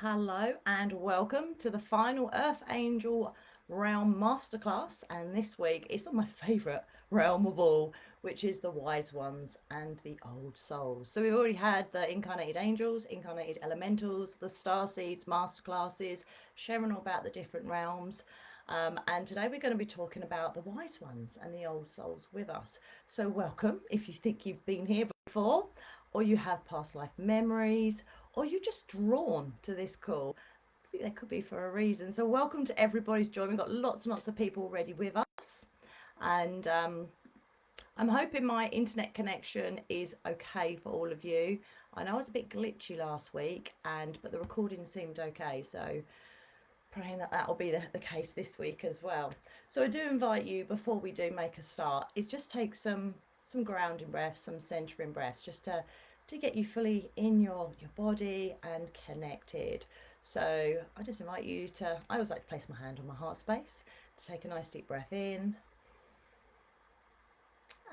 Hello and welcome to the final Earth Angel Realm Masterclass. And this week it's on my favourite realm of all, which is the Wise Ones and the Old Souls. So we've already had the Incarnated Angels, Incarnated Elementals, the Star Seeds Masterclasses, sharing all about the different realms. And today we're going to be talking about the Wise Ones and the Old Souls with us. So welcome if you think you've been here before, or you have past life memories, or you're just drawn to this call. I think there could be for a reason. So welcome to everybody's joined. We've got lots and lots of people already with us. And I'm hoping my internet connection is okay for all of you. I know I was a bit glitchy last week, but the recording seemed okay. So praying that that will be the case this week as well. So I do invite you, before we do make a start, is just take some grounding breaths, some centering breaths, just to get you fully in your body and connected. So I just invite you to, I always like to place my hand on my heart space, to take a nice deep breath in,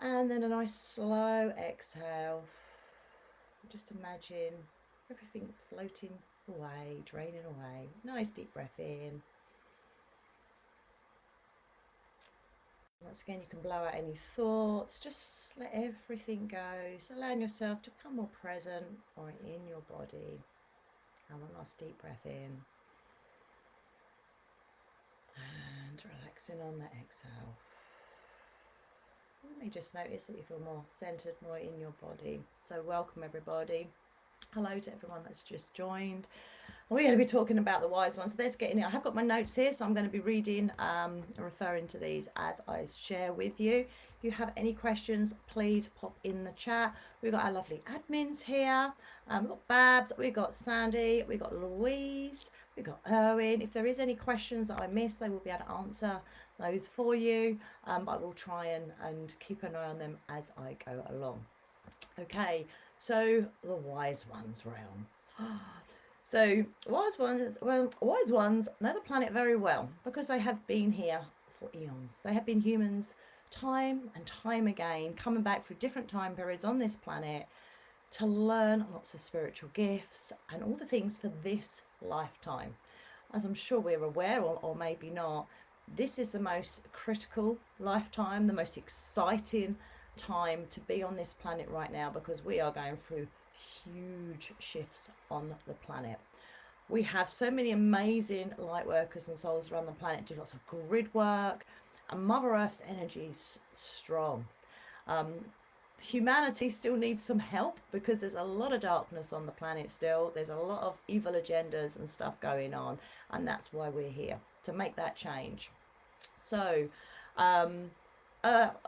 and then a nice slow exhale. Just imagine everything floating away, draining away. Nice deep breath in. Once again, you can blow out any thoughts, just let everything go. So allowing yourself to become more present or in your body. And one last deep breath in. And relaxing on the exhale. You may just notice that you feel more centered, more in your body. So welcome everybody. Hello to everyone that's just joined. We're going to be talking about the Wise Ones. Let's get in it. I have got my notes here, so I'm going to be reading and referring to these as I share with you. If you have any questions, please pop in the chat. We've got our lovely admins here. We've got Babs, we've got Sandy, we've got Louise, we've got Erwin. If there is any questions that I missed, they will be able to answer those for you. But I will try and keep an eye on them as I go along. Okay, so the Wise Ones realm. So wise ones know the planet very well because they have been here for eons. They have been humans time and time again, coming back through different time periods on this planet to learn lots of spiritual gifts and all the things for this lifetime. As I'm sure we're aware, or maybe not, this is the most critical lifetime, the most exciting time to be on this planet right now, because we are going through huge shifts on the planet. We have so many amazing light workers and souls around the planet do lots of grid work, and Mother Earth's energy is strong. Humanity still needs some help because there's a lot of darkness on the planet still. There's a lot of evil agendas and stuff going on, and that's why we're here, to make that change. So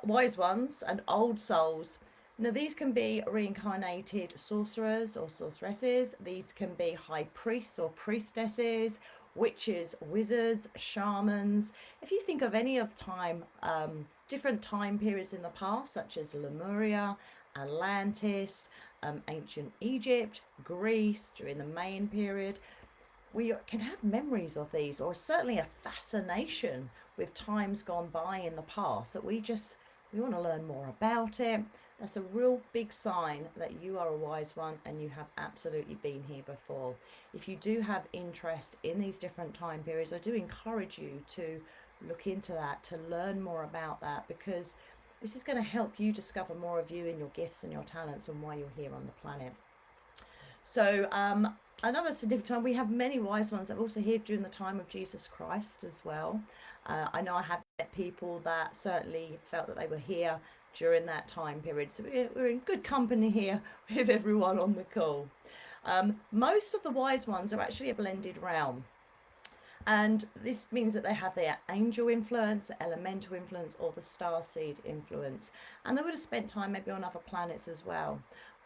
Wise Ones and Old Souls. Now, these can be reincarnated sorcerers or sorceresses. These can be high priests or priestesses, witches, wizards, shamans. If you think of any of time, different time periods in the past, such as Lemuria, Atlantis, ancient Egypt, Greece, during the Mayan period, we can have memories of these, or certainly a fascination with times gone by in the past that we want to learn more about it. That's a real big sign that you are a wise one and you have absolutely been here before. If you do have interest in these different time periods, I do encourage you to look into that, to learn more about that, because this is going to help you discover more of you and your gifts and your talents and why you're here on the planet. So another significant time, we have many wise ones that are also here during the time of Jesus Christ as well. I know I have met people that certainly felt that they were here during that time period. So we're in good company here with everyone on the call. Most of the wise ones are actually a blended realm. And this means that they have their angel influence, elemental influence, or the star seed influence. And they would have spent time maybe on other planets as well.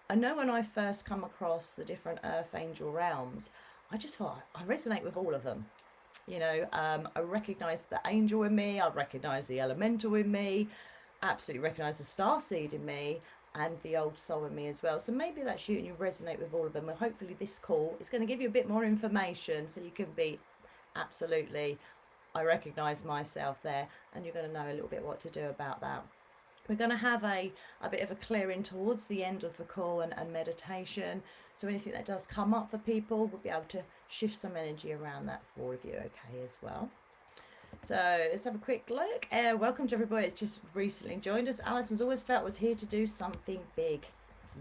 I know when I first come across the different earth angel realms, I just thought I resonate with all of them. You know, I recognize the angel in me, I recognize the elemental in me, absolutely recognize the star seed in me, and the old soul in me as well. So maybe that's you and you resonate with all of them. And hopefully this call is going to give you a bit more information so you can be absolutely, I recognize myself there, and you're going to know a little bit what to do about that. We're going to have a bit of a clearing towards the end of the call and meditation. So anything that does come up for people, we'll be able to shift some energy around that for all of you, okay, as well. So let's have a quick look. Welcome to everybody that's just recently joined us. Alison's always felt was here to do something big.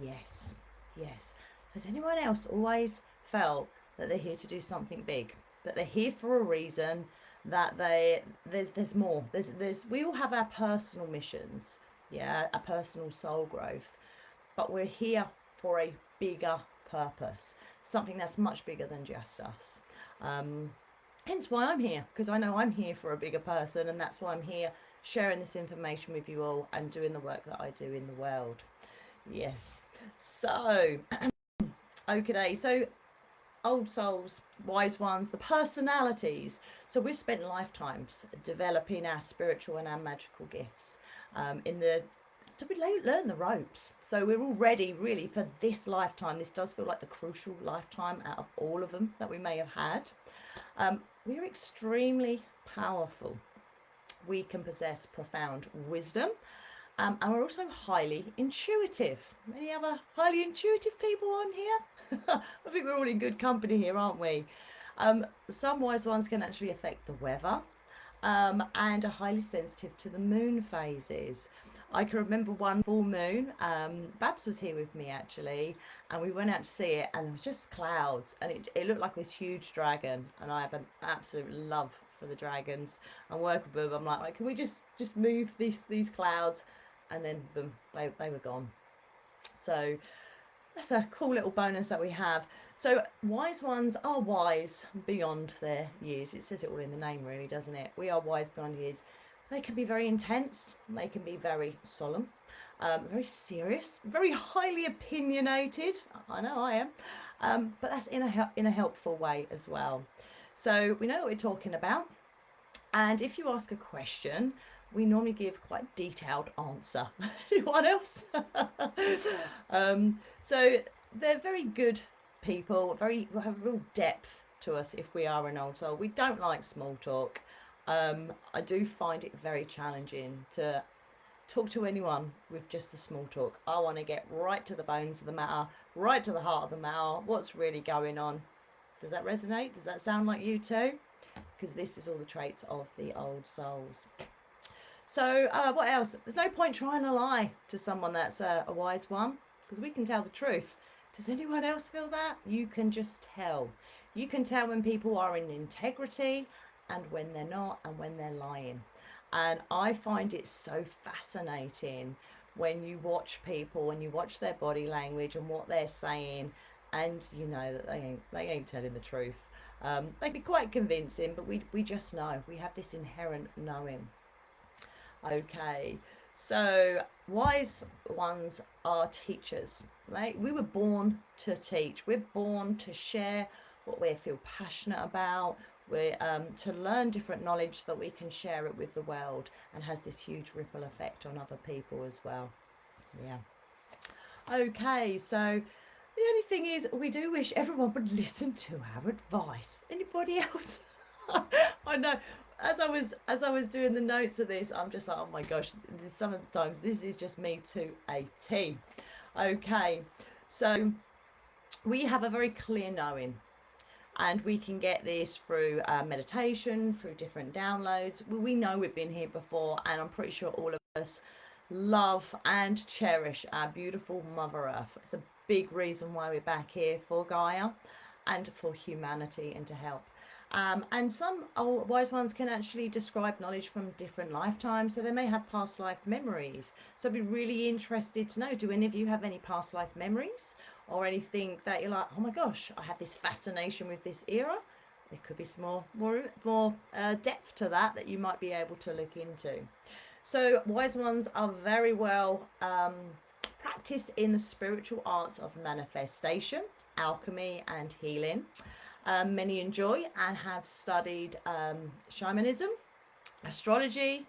Yes, yes. Has anyone else always felt that they're here to do something big? That they're here for a reason? That there's more. We all have our personal missions, yeah, a personal soul growth, but we're here for a bigger purpose, something that's much bigger than just us. Hence why I'm here, because I know I'm here for a bigger person, and that's why I'm here sharing this information with you all and doing the work that I do in the world. Yes. So, okay, so old souls, wise ones, the personalities. So we've spent lifetimes developing our spiritual and our magical gifts to learn the ropes. So we're all ready really for this lifetime. This does feel like the crucial lifetime out of all of them that we may have had. We're extremely powerful. We can possess profound wisdom, and we're also highly intuitive. Any other highly intuitive people on here? I think we're all in good company here, aren't we? Some wise ones can actually affect the weather, and are highly sensitive to the moon phases. I can remember one full moon, Babs was here with me actually, and we went out to see it, and there was just clouds, and it looked like this huge dragon, and I have an absolute love for the dragons. I'm working with them, I'm like, can we just move these clouds? And then boom, they were gone. So that's a cool little bonus that we have. So wise ones are wise beyond their years. It says it all in the name really, doesn't it? We are wise beyond years. They can be very intense, they can be very solemn, very serious, very highly opinionated. I know I am, but that's in a helpful way as well. So we know what we're talking about, and if you ask a question, we normally give quite a detailed answer. Anyone else? So they're very good people, have real depth to us if we are an old soul. We don't like small talk. I do find it very challenging to talk to anyone with just the small talk. I want to get right to the bones of the matter, right to the heart of the matter. What's really going on? Does that resonate? Does that sound like you too? Because this is all the traits of the old souls. So what else? There's no point trying to lie to someone that's a wise one, because we can tell the truth. Does anyone else feel that? You can just tell. You can tell when people are in integrity and when they're not, and when they're lying. And I find it so fascinating when you watch people, when you watch their body language and what they're saying, and you know that they ain't telling the truth. They can be quite convincing, but we just know. We have this inherent knowing. Okay, so wise ones are teachers. Right? We were born to teach. We're born to share what we feel passionate about. We're to learn different knowledge so that we can share it with the world, and has this huge ripple effect on other people as well. Yeah. Okay, so the only thing is, we do wish everyone would listen to our advice. Anybody else? I know. As I was doing the notes of this, I'm just like, oh my gosh, some of the times this is just me to a T. Okay, so we have a very clear knowing, and we can get this through meditation, through different downloads. We know we've been here before, and I'm pretty sure all of us love and cherish our beautiful Mother Earth. It's a big reason why we're back here, for Gaia and for humanity, and to help. And some wise ones can actually describe knowledge from different lifetimes, so they may have past life memories. So I'd be really interested to know, do any of you have any past life memories, or anything that you're like, oh my gosh, I have this fascination with this era? There could be some more depth to that you might be able to look into. So wise ones are very well practiced in the spiritual arts of manifestation, alchemy and healing. Many enjoy and have studied shamanism, astrology,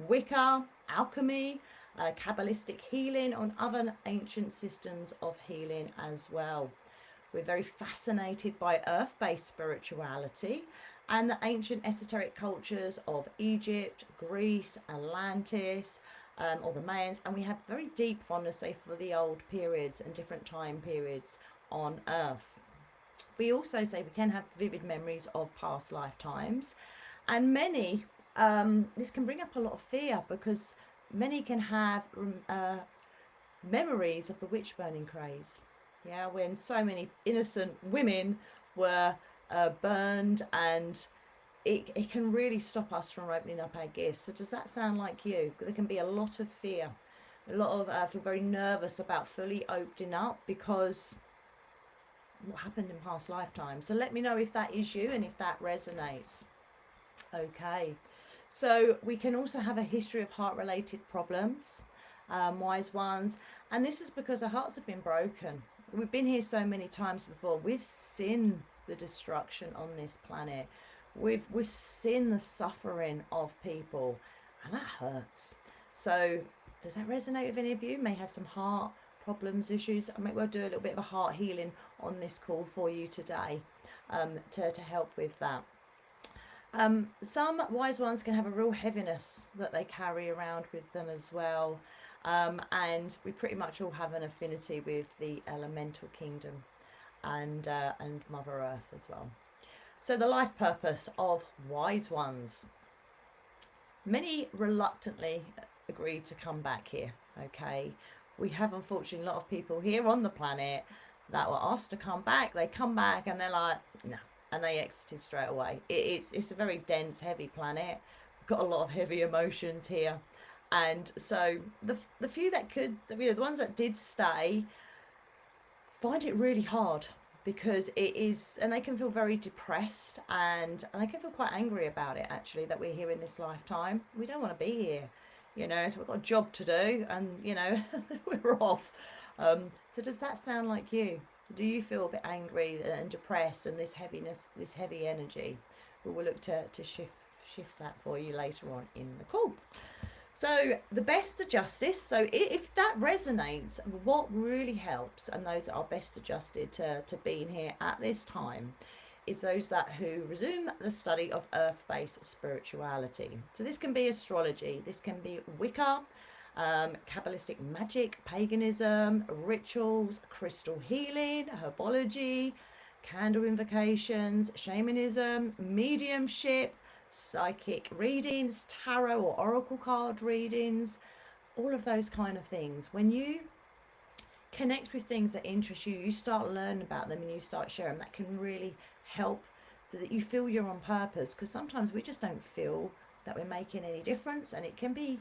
Wicca, alchemy, Kabbalistic healing, and other ancient systems of healing as well. We're very fascinated by earth-based spirituality and the ancient esoteric cultures of Egypt, Greece, Atlantis, or the Mayans, and we have very deep fondness, say, for the old periods and different time periods on Earth. We also say we can have vivid memories of past lifetimes, and many, this can bring up a lot of fear because many can have memories of the witch burning craze. Yeah, when so many innocent women were burned, and it can really stop us from opening up our gifts. So does that sound like you? There can be a lot of fear, a lot of feel very nervous about fully opening up because what happened in past lifetimes. So let me know if that is you and if that resonates. Okay, so we can also have a history of heart-related problems, wise ones, and this is because our hearts have been broken. We've been here so many times before. We've seen the destruction on this planet. We've seen the suffering of people, and that hurts. So does that resonate with any of you? May have some heart problems, issues. I might well do a little bit of a heart healing on this call for you today, to help with that. Some wise ones can have a real heaviness that they carry around with them as well. And we pretty much all have an affinity with the elemental kingdom and Mother Earth as well. So the life purpose of wise ones. Many reluctantly agreed to come back here, okay? We have, unfortunately, a lot of people here on the planet that were asked to come back. They come back and they're like, no, and they exited straight away. It's a very dense, heavy planet. We've got a lot of heavy emotions here. And so the few that could, the ones that did stay, find it really hard because it is, and they can feel very depressed, and they can feel quite angry about it, actually, that we're here in this lifetime. We don't want to be here, so we've got a job to do, and, we're off. So does that sound like you? Do you feel a bit angry and depressed and this heaviness, this heavy energy? We'll look to shift that for you later on in the call. So the best adjusted, so if that resonates, what really helps, and those that are best adjusted to being here at this time, is those who resume the study of earth-based spirituality. So this can be astrology, this can be Wicca, Kabbalistic magic, paganism, rituals, crystal healing, herbology, candle invocations, shamanism, mediumship, psychic readings, tarot or oracle card readings, all of those kind of things. When you connect with things that interest you, you start learning about them and you start sharing. That can really help so that you feel you're on purpose, because sometimes we just don't feel that we're making any difference, and it can be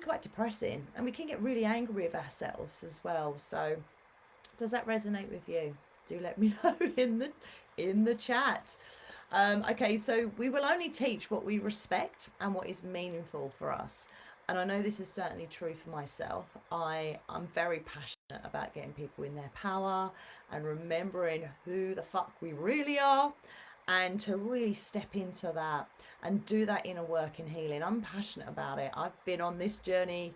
quite depressing, and we can get really angry with ourselves as well. So does that resonate with you? Do let me know in the chat. Okay, so we will only teach what we respect and what is meaningful for us. And I know this is certainly true for myself. I'm very passionate about getting people in their power and remembering who the fuck we really are, and to really step into that and do that inner work and healing. I'm passionate about it. I've been on this journey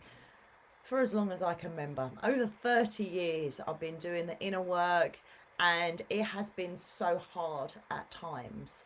for as long as I can remember. Over 30 years I've been doing the inner work, and it has been so hard at times,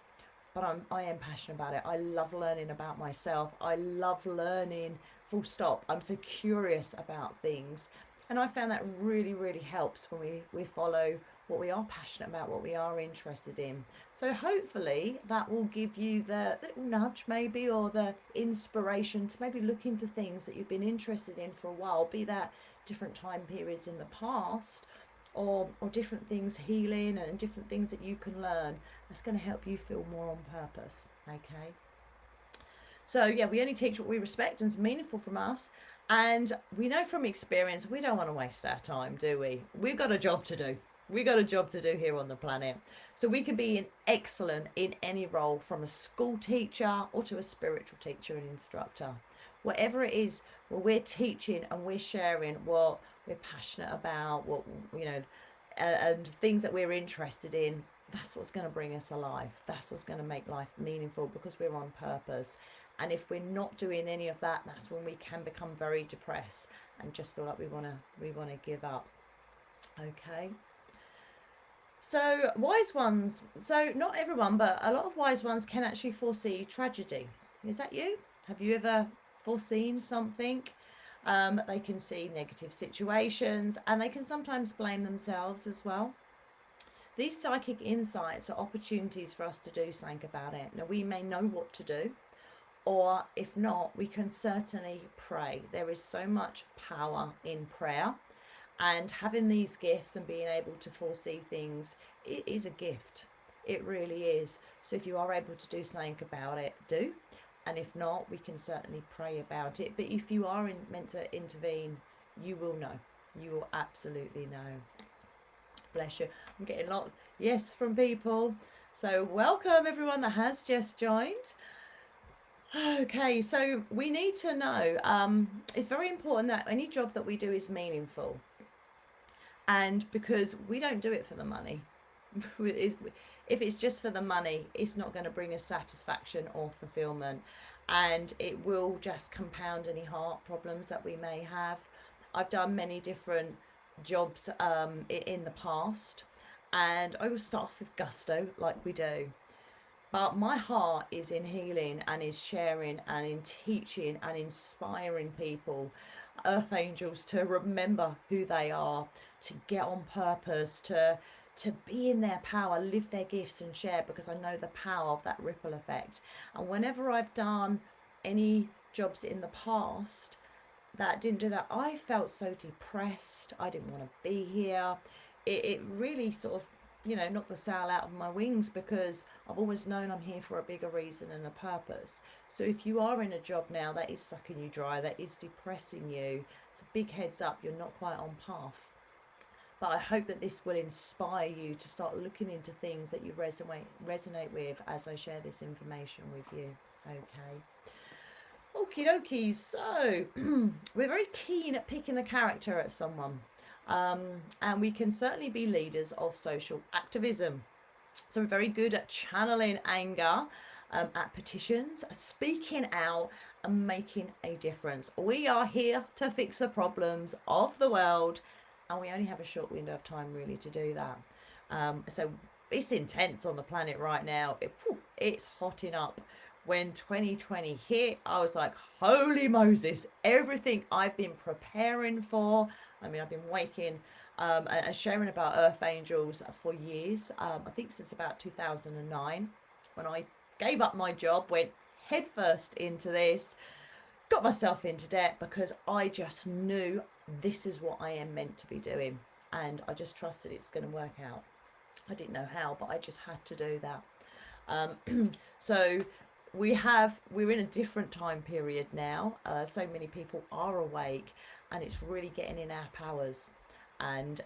but I am passionate about it. I love learning about myself. I love learning, full stop. I'm so curious about things, and I found that really, really helps when we follow what we are passionate about, what we are interested in. So hopefully that will give you the little nudge maybe, or the inspiration to maybe look into things that you've been interested in for a while, be that different time periods in the past, or different things, healing, and different things that you can learn. That's going to help you feel more on purpose. Okay, so yeah, we only teach what we respect and is meaningful from us, and we know from experience we don't want to waste our time, do we? We've got a job to do. We got a job to do here on the planet. So we can be excellent in any role, from a school teacher or to a spiritual teacher and instructor. Whatever it is, well, we're teaching and we're sharing what we're passionate about, what and things that we're interested in. That's what's going to bring us alive. That's what's going to make life meaningful, because we're on purpose. And if we're not doing any of that, that's when we can become very depressed and just feel like we want to give up. Okay. So wise ones, so not everyone, but a lot of wise ones can actually foresee tragedy. Is that you? Have you ever foreseen something. They can see negative situations, and they can sometimes blame themselves as well. These psychic insights are opportunities for us to do something about it. Now, we may know what to do, or if not, we can certainly pray. There is so much power in prayer, and having these gifts and being able to foresee things, it is a gift. It really is. So if you are able to do something about it, do. And if not, we can certainly pray about it. But if you are meant to intervene, you will know. You will absolutely know. Bless you. I'm getting a lot yes from people. So welcome everyone that has just joined. Okay, so we need to know, it's very important that any job that we do is meaningful. And because we don't do it for the money. If it's just for the money, it's not going to bring us satisfaction or fulfillment, and it will just compound any heart problems that we may have. I've done many different jobs in the past, and I will start off with gusto like we do, but my heart is in healing and is sharing and in teaching and inspiring people, earth angels, to remember who they are, to get on purpose, to be in their power, live their gifts and share, because I know the power of that ripple effect. And whenever I've done any jobs in the past that didn't do that, I felt so depressed. I didn't want to be here. It really sort of, you know, knocked the sail out of my wings, because I've always known I'm here for a bigger reason and a purpose. So if you are in a job now that is sucking you dry, that is depressing you, it's a big heads up, you're not quite on path. But I hope that this will inspire you to start looking into things that you resonate with as I share this information with you. Okay. Okie dokie. So we're very keen at picking the character at someone. And we can certainly be leaders of social activism. So we're very good at channeling anger, at petitions, speaking out and making a difference. We are here to fix the problems of the world, and we only have a short window of time really to do that. So it's intense on the planet right now. It's hotting up. When 2020 hit, I was like, holy Moses, everything I've been preparing for. I mean, I've been waking and sharing about earth angels for years. I think since about 2009, when I gave up my job, went headfirst into this, got myself into debt, because I just knew this is what I am meant to be doing, and I just trusted it's going to work out. I didn't know how, but I just had to do that. So we're in a different time period now. So many people are awake, and it's really getting in our powers, and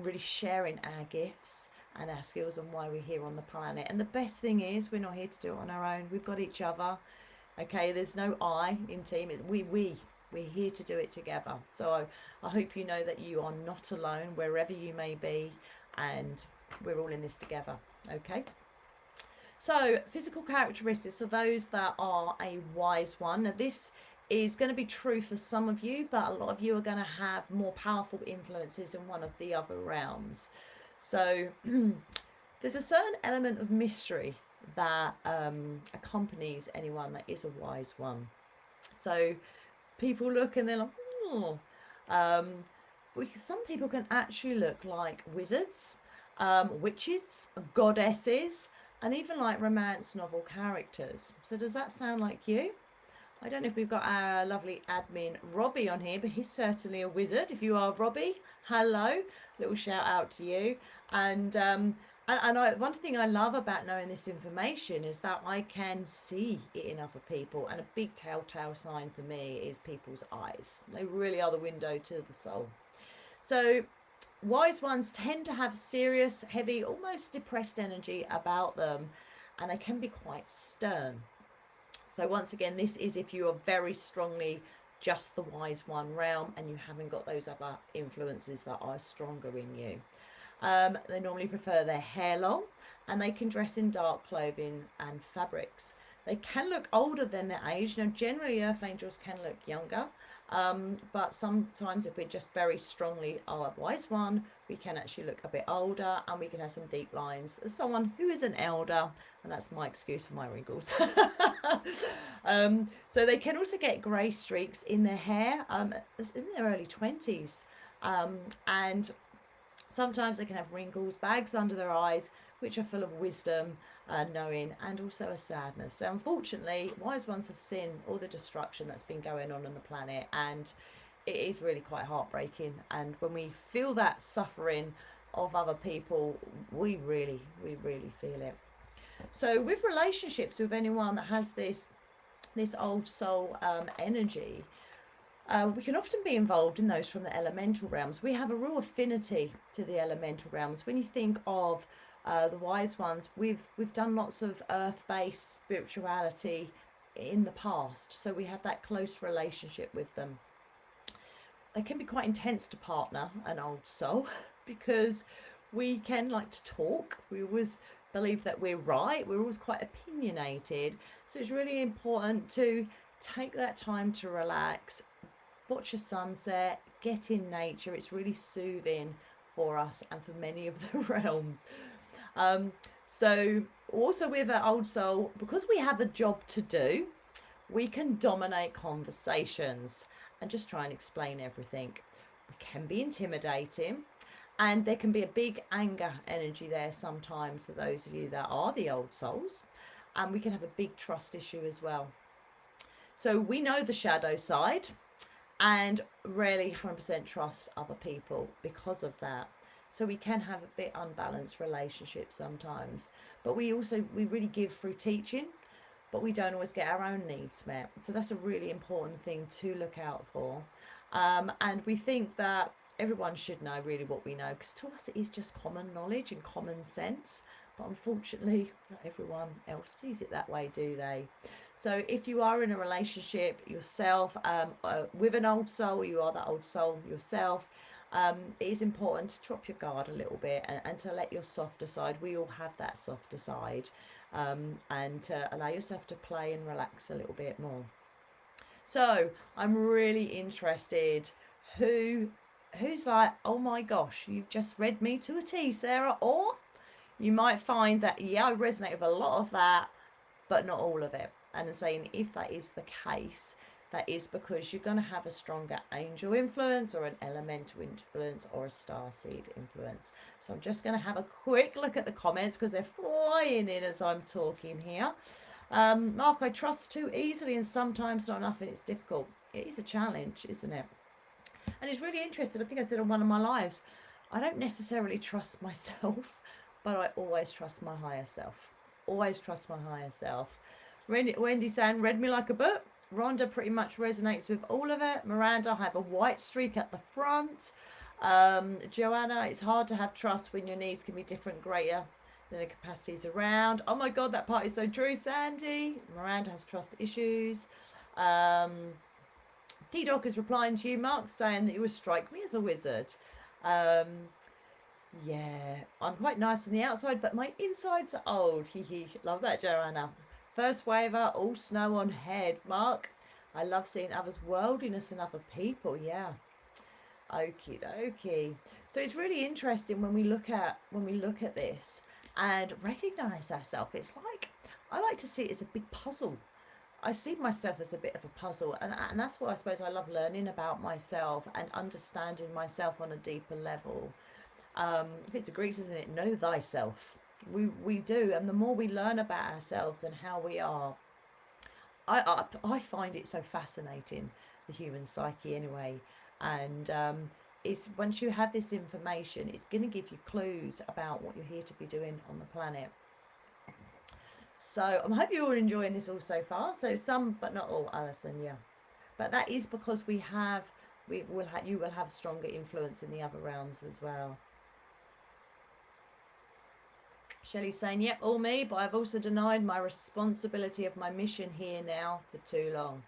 really sharing our gifts and our skills and why we're here on the planet. And the best thing is, we're not here to do it on our own. We've got each other. Okay, there's no I in team. It's we're here to do it together. So I hope you know that you are not alone wherever you may be, and we're all in this together. Okay. So physical characteristics for those that are a wise one. Now this is going to be true for some of you, but a lot of you are going to have more powerful influences in one of the other realms. So there's a certain element of mystery that accompanies anyone that is a wise one. So people look and they're like, oh. Some people can actually look like wizards, witches, goddesses, and even like romance novel characters. So does that sound like you? I don't know if we've got our lovely admin Robbie on here, but he's certainly a wizard. If you are Robbie, hello, little shout out to you. And one thing I love about knowing this information is that I can see it in other people, and a big telltale sign for me is people's eyes. They really are the window to the soul. So wise ones tend to have serious, heavy, almost depressed energy about them, and they can be quite stern. So once again, this is if you are very strongly just the wise one realm and you haven't got those other influences that are stronger in you. They normally prefer their hair long, and they can dress in dark clothing and fabrics. They can look older than their age. Now, generally, earth angels can look younger, But sometimes if we're just very strongly a wise one, we can actually look a bit older and we can have some deep lines as someone who is an elder, and that's my excuse for my wrinkles. So they can also get grey streaks in their hair in their early 20s, and sometimes they can have wrinkles, bags under their eyes, which are full of wisdom, knowing, and also a sadness. So unfortunately, wise ones have seen all the destruction that's been going on the planet, and it is really quite heartbreaking. And when we feel that suffering of other people, we really feel it. So with relationships, with anyone that has this old soul energy, we can often be involved in those from the elemental realms. We have a real affinity to the elemental realms. When you think of the wise ones, we've done lots of earth-based spirituality in the past, so we have that close relationship with them. They can be quite intense to partner an old soul because we can like to talk. We always believe that we're right. We're always quite opinionated. So it's really important to take that time to relax, watch a sunset, get in nature. It's really soothing for us and for many of the realms. So also with our old soul, because we have a job to do, we can dominate conversations and just try and explain everything. We can be intimidating, and there can be a big anger energy there sometimes for those of you that are the old souls, and we can have a big trust issue as well. So we know the shadow side and rarely 100% trust other people because of that. So we can have a bit unbalanced relationships sometimes, but we really give through teaching, but we don't always get our own needs met. So that's a really important thing to look out for. And we think that everyone should know really what we know, because to us it is just common knowledge and common sense, but unfortunately not everyone else sees it that way, do they? So if you are in a relationship yourself with an old soul, you are that old soul yourself, it is important to drop your guard a little bit and to let your softer side, we all have that softer side, and to allow yourself to play and relax a little bit more. So I'm really interested who's like, oh my gosh, you've just read me to a T, Sarah. Or you might find that, yeah, I resonate with a lot of that, but not all of it. And saying if that is the case, that is because you're going to have a stronger angel influence or an elemental influence or a starseed influence. So I'm just going to have a quick look at the comments because they're flying in as I'm talking here. Mark, I trust too easily and sometimes not enough, and it's difficult. It is a challenge, isn't it? And it's really interesting. I think I said on one of my lives, I don't necessarily trust myself, but I always trust my higher self. Always trust my higher self. Wendy saying, read me like a book. Rhonda pretty much resonates with all of it. Miranda, I have a white streak at the front. Joanna, it's hard to have trust when your needs can be different, greater than the capacities around. Oh my God, that part is so true, Sandy. Miranda has trust issues. D-Dog is replying to you, Mark, saying that you would strike me as a wizard. Yeah, I'm quite nice on the outside, but my insides are old. Love that, Joanna. First waver, all snow on head. Mark, I love seeing others' worldliness in other people. Yeah. Okie dokie. So it's really interesting when we look at this and recognize ourselves. It's like, I like to see it as a big puzzle. I see myself as a bit of a puzzle, and that's why I suppose I love learning about myself and understanding myself on a deeper level. It's the Greeks, isn't it? Know thyself. We do, and the more we learn about ourselves and how we are, I find it so fascinating, the human psyche anyway. And it's once you have this information, it's going to give you clues about what you're here to be doing on the planet. So I hope you're all enjoying this all so far. So some, but not all, Alison, yeah. But that is because you will have stronger influence in the other realms as well. Shelley's saying, yep, all me, but I've also denied my responsibility of my mission here now for too long.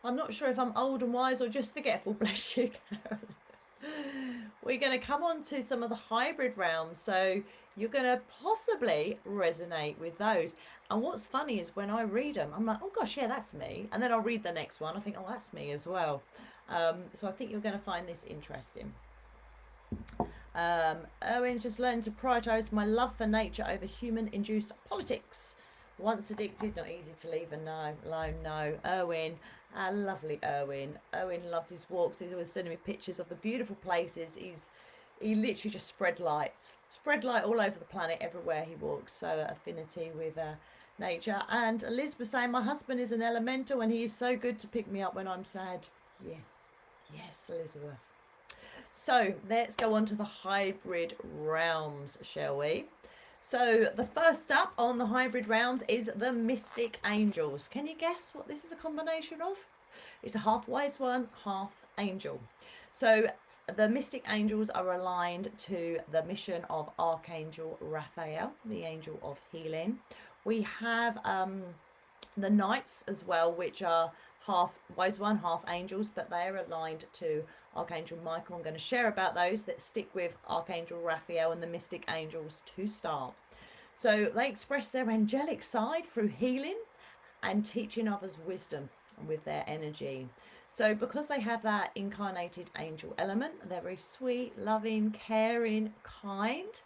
I'm not sure if I'm old and wise or just forgetful, bless you, Karen. We're going to come on to some of the hybrid realms, so you're going to possibly resonate with those. And what's funny is when I read them, I'm like, oh gosh, yeah, that's me. And then I'll read the next one, I think, oh, that's me as well. So I think you're going to find this interesting. Owen's just learned to prioritise my love for nature over human-induced politics. Once addicted, not easy to leave alone. No, Owen, our lovely Owen. Owen loves his walks. He's always sending me pictures of the beautiful places. He literally just spread light all over the planet, everywhere he walks. So affinity with nature. And Elizabeth saying, my husband is an elemental and he is so good to pick me up when I'm sad. Yes, Elizabeth. So let's go on to the hybrid realms, shall we? So the first up on the hybrid realms is the Mystic Angels. Can you guess what this is a combination of? It's a half wise one, half angel. So the Mystic Angels are aligned to the mission of Archangel Raphael, the angel of healing. We have the Knights as well, which are half wise one, half angels, but they are aligned to Archangel Michael. I'm going to share about those that stick with Archangel Raphael and the Mystic Angels to start. So they express their angelic side through healing and teaching others wisdom with their energy. So because they have that incarnated angel element, they're very sweet, loving, caring, kind,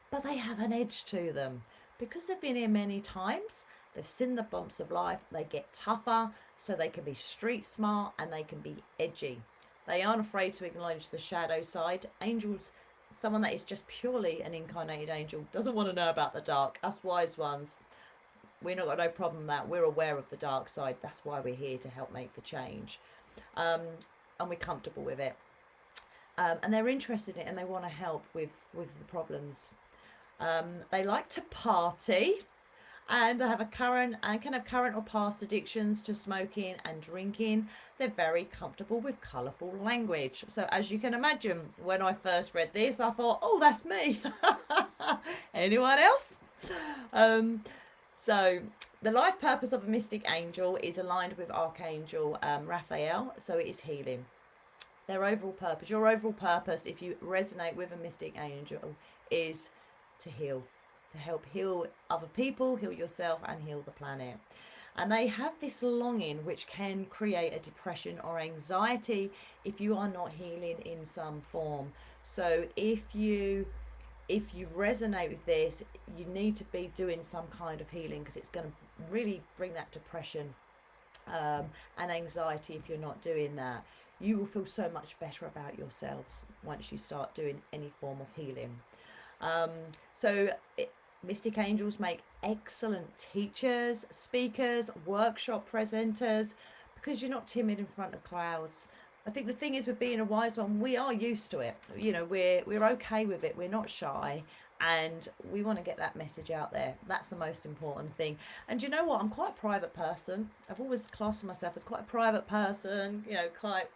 but they have an edge to them. Because they've been here many times, they've seen the bumps of life, they get tougher, so they can be street smart and they can be edgy. They aren't afraid to acknowledge the shadow side. Angels, someone that is just purely an incarnated angel, doesn't want to know about the dark. Us wise ones, we're not got no problem with that. We're aware of the dark side. That's why we're here, to help make the change. And we're comfortable with it. And they're interested in it and they want to help with the problems. They like to party. And have can have current or past addictions to smoking and drinking. They're very comfortable with colourful language. So as you can imagine, when I first read this, I thought, oh, that's me. Anyone else? So the life purpose of a mystic angel is aligned with Archangel Raphael. So it is healing. Their overall purpose, your overall purpose, if you resonate with a mystic angel, is to heal. To help heal other people, heal yourself, and heal the planet. And they have this longing which can create a depression or anxiety if you are not healing in some form. So if you resonate with this, you need to be doing some kind of healing, because it's going to really bring that depression and anxiety. If you're not doing that, you will feel so much better about yourselves once you start doing any form of healing. Mystic angels make excellent teachers, speakers, workshop presenters, because you're not timid in front of crowds. I think the thing is, with being a wise one, we are used to it. You know, we're okay with it. We're not shy, and we want to get that message out there. That's the most important thing. And you know what? I'm quite a private person. I've always classed myself as quite a private person. You know, quite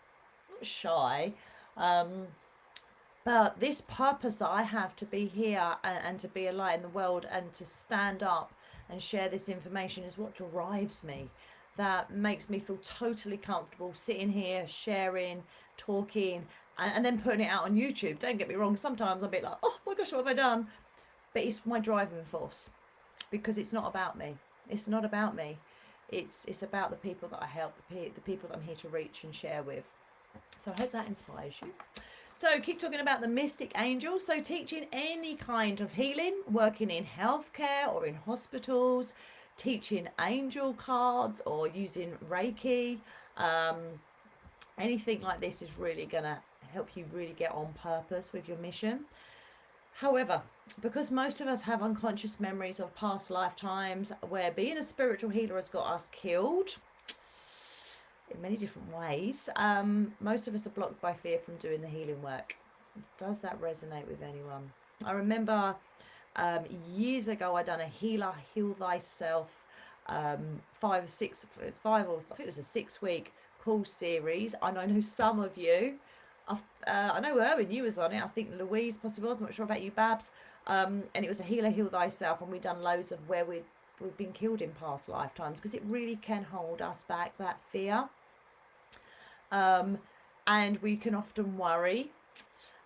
not shy. But this purpose I have to be here and to be a light in the world and to stand up and share this information is what drives me. That makes me feel totally comfortable sitting here, sharing, talking, and then putting it out on YouTube. Don't get me wrong, sometimes I'm a bit like, oh my gosh, what have I done? But it's my driving force, because it's not about me. It's not about me. It's about the people that I help, the people that I'm here to reach and share with. So I hope that inspires you. So keep talking about the mystic angels. So teaching any kind of healing, working in healthcare or in hospitals, teaching angel cards or using Reiki. Anything like this is really going to help you really get on purpose with your mission. However, because most of us have unconscious memories of past lifetimes where being a spiritual healer has got us killed, in many different ways, most of us are blocked by fear from doing the healing work. Does that resonate with anyone? I remember years ago I done a Heal Thyself 5 or 6 I think it was a 6-week course series, and I know some of you, I know Erwin, you was on it, I think Louise possibly was, I'm not sure about you Babs, and it was a Heal Thyself, and we done loads of where we've been killed in past lifetimes, because it really can hold us back, that fear. And we can often worry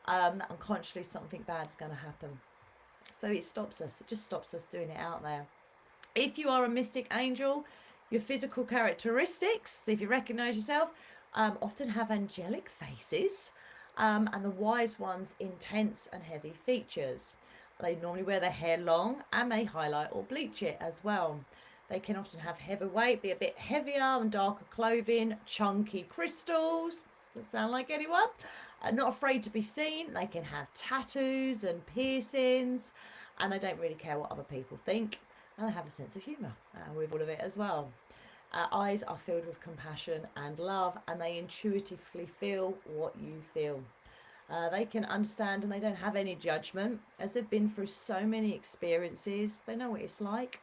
unconsciously something bad's going to happen. So it stops us. It just stops us doing it out there. If you are a mystic angel, your physical characteristics, if you recognize yourself, often have angelic faces, and the wise ones intense and heavy features. They normally wear their hair long and may highlight or bleach it as well. They can often have heavyweight, be a bit heavier and darker clothing, chunky crystals. Does that sound like anyone? Not afraid to be seen. They can have tattoos and piercings, and they don't really care what other people think. And they have a sense of humour with all of it as well. Eyes are filled with compassion and love, and they intuitively feel what you feel. They can understand and they don't have any judgment, as they've been through so many experiences. They know what it's like.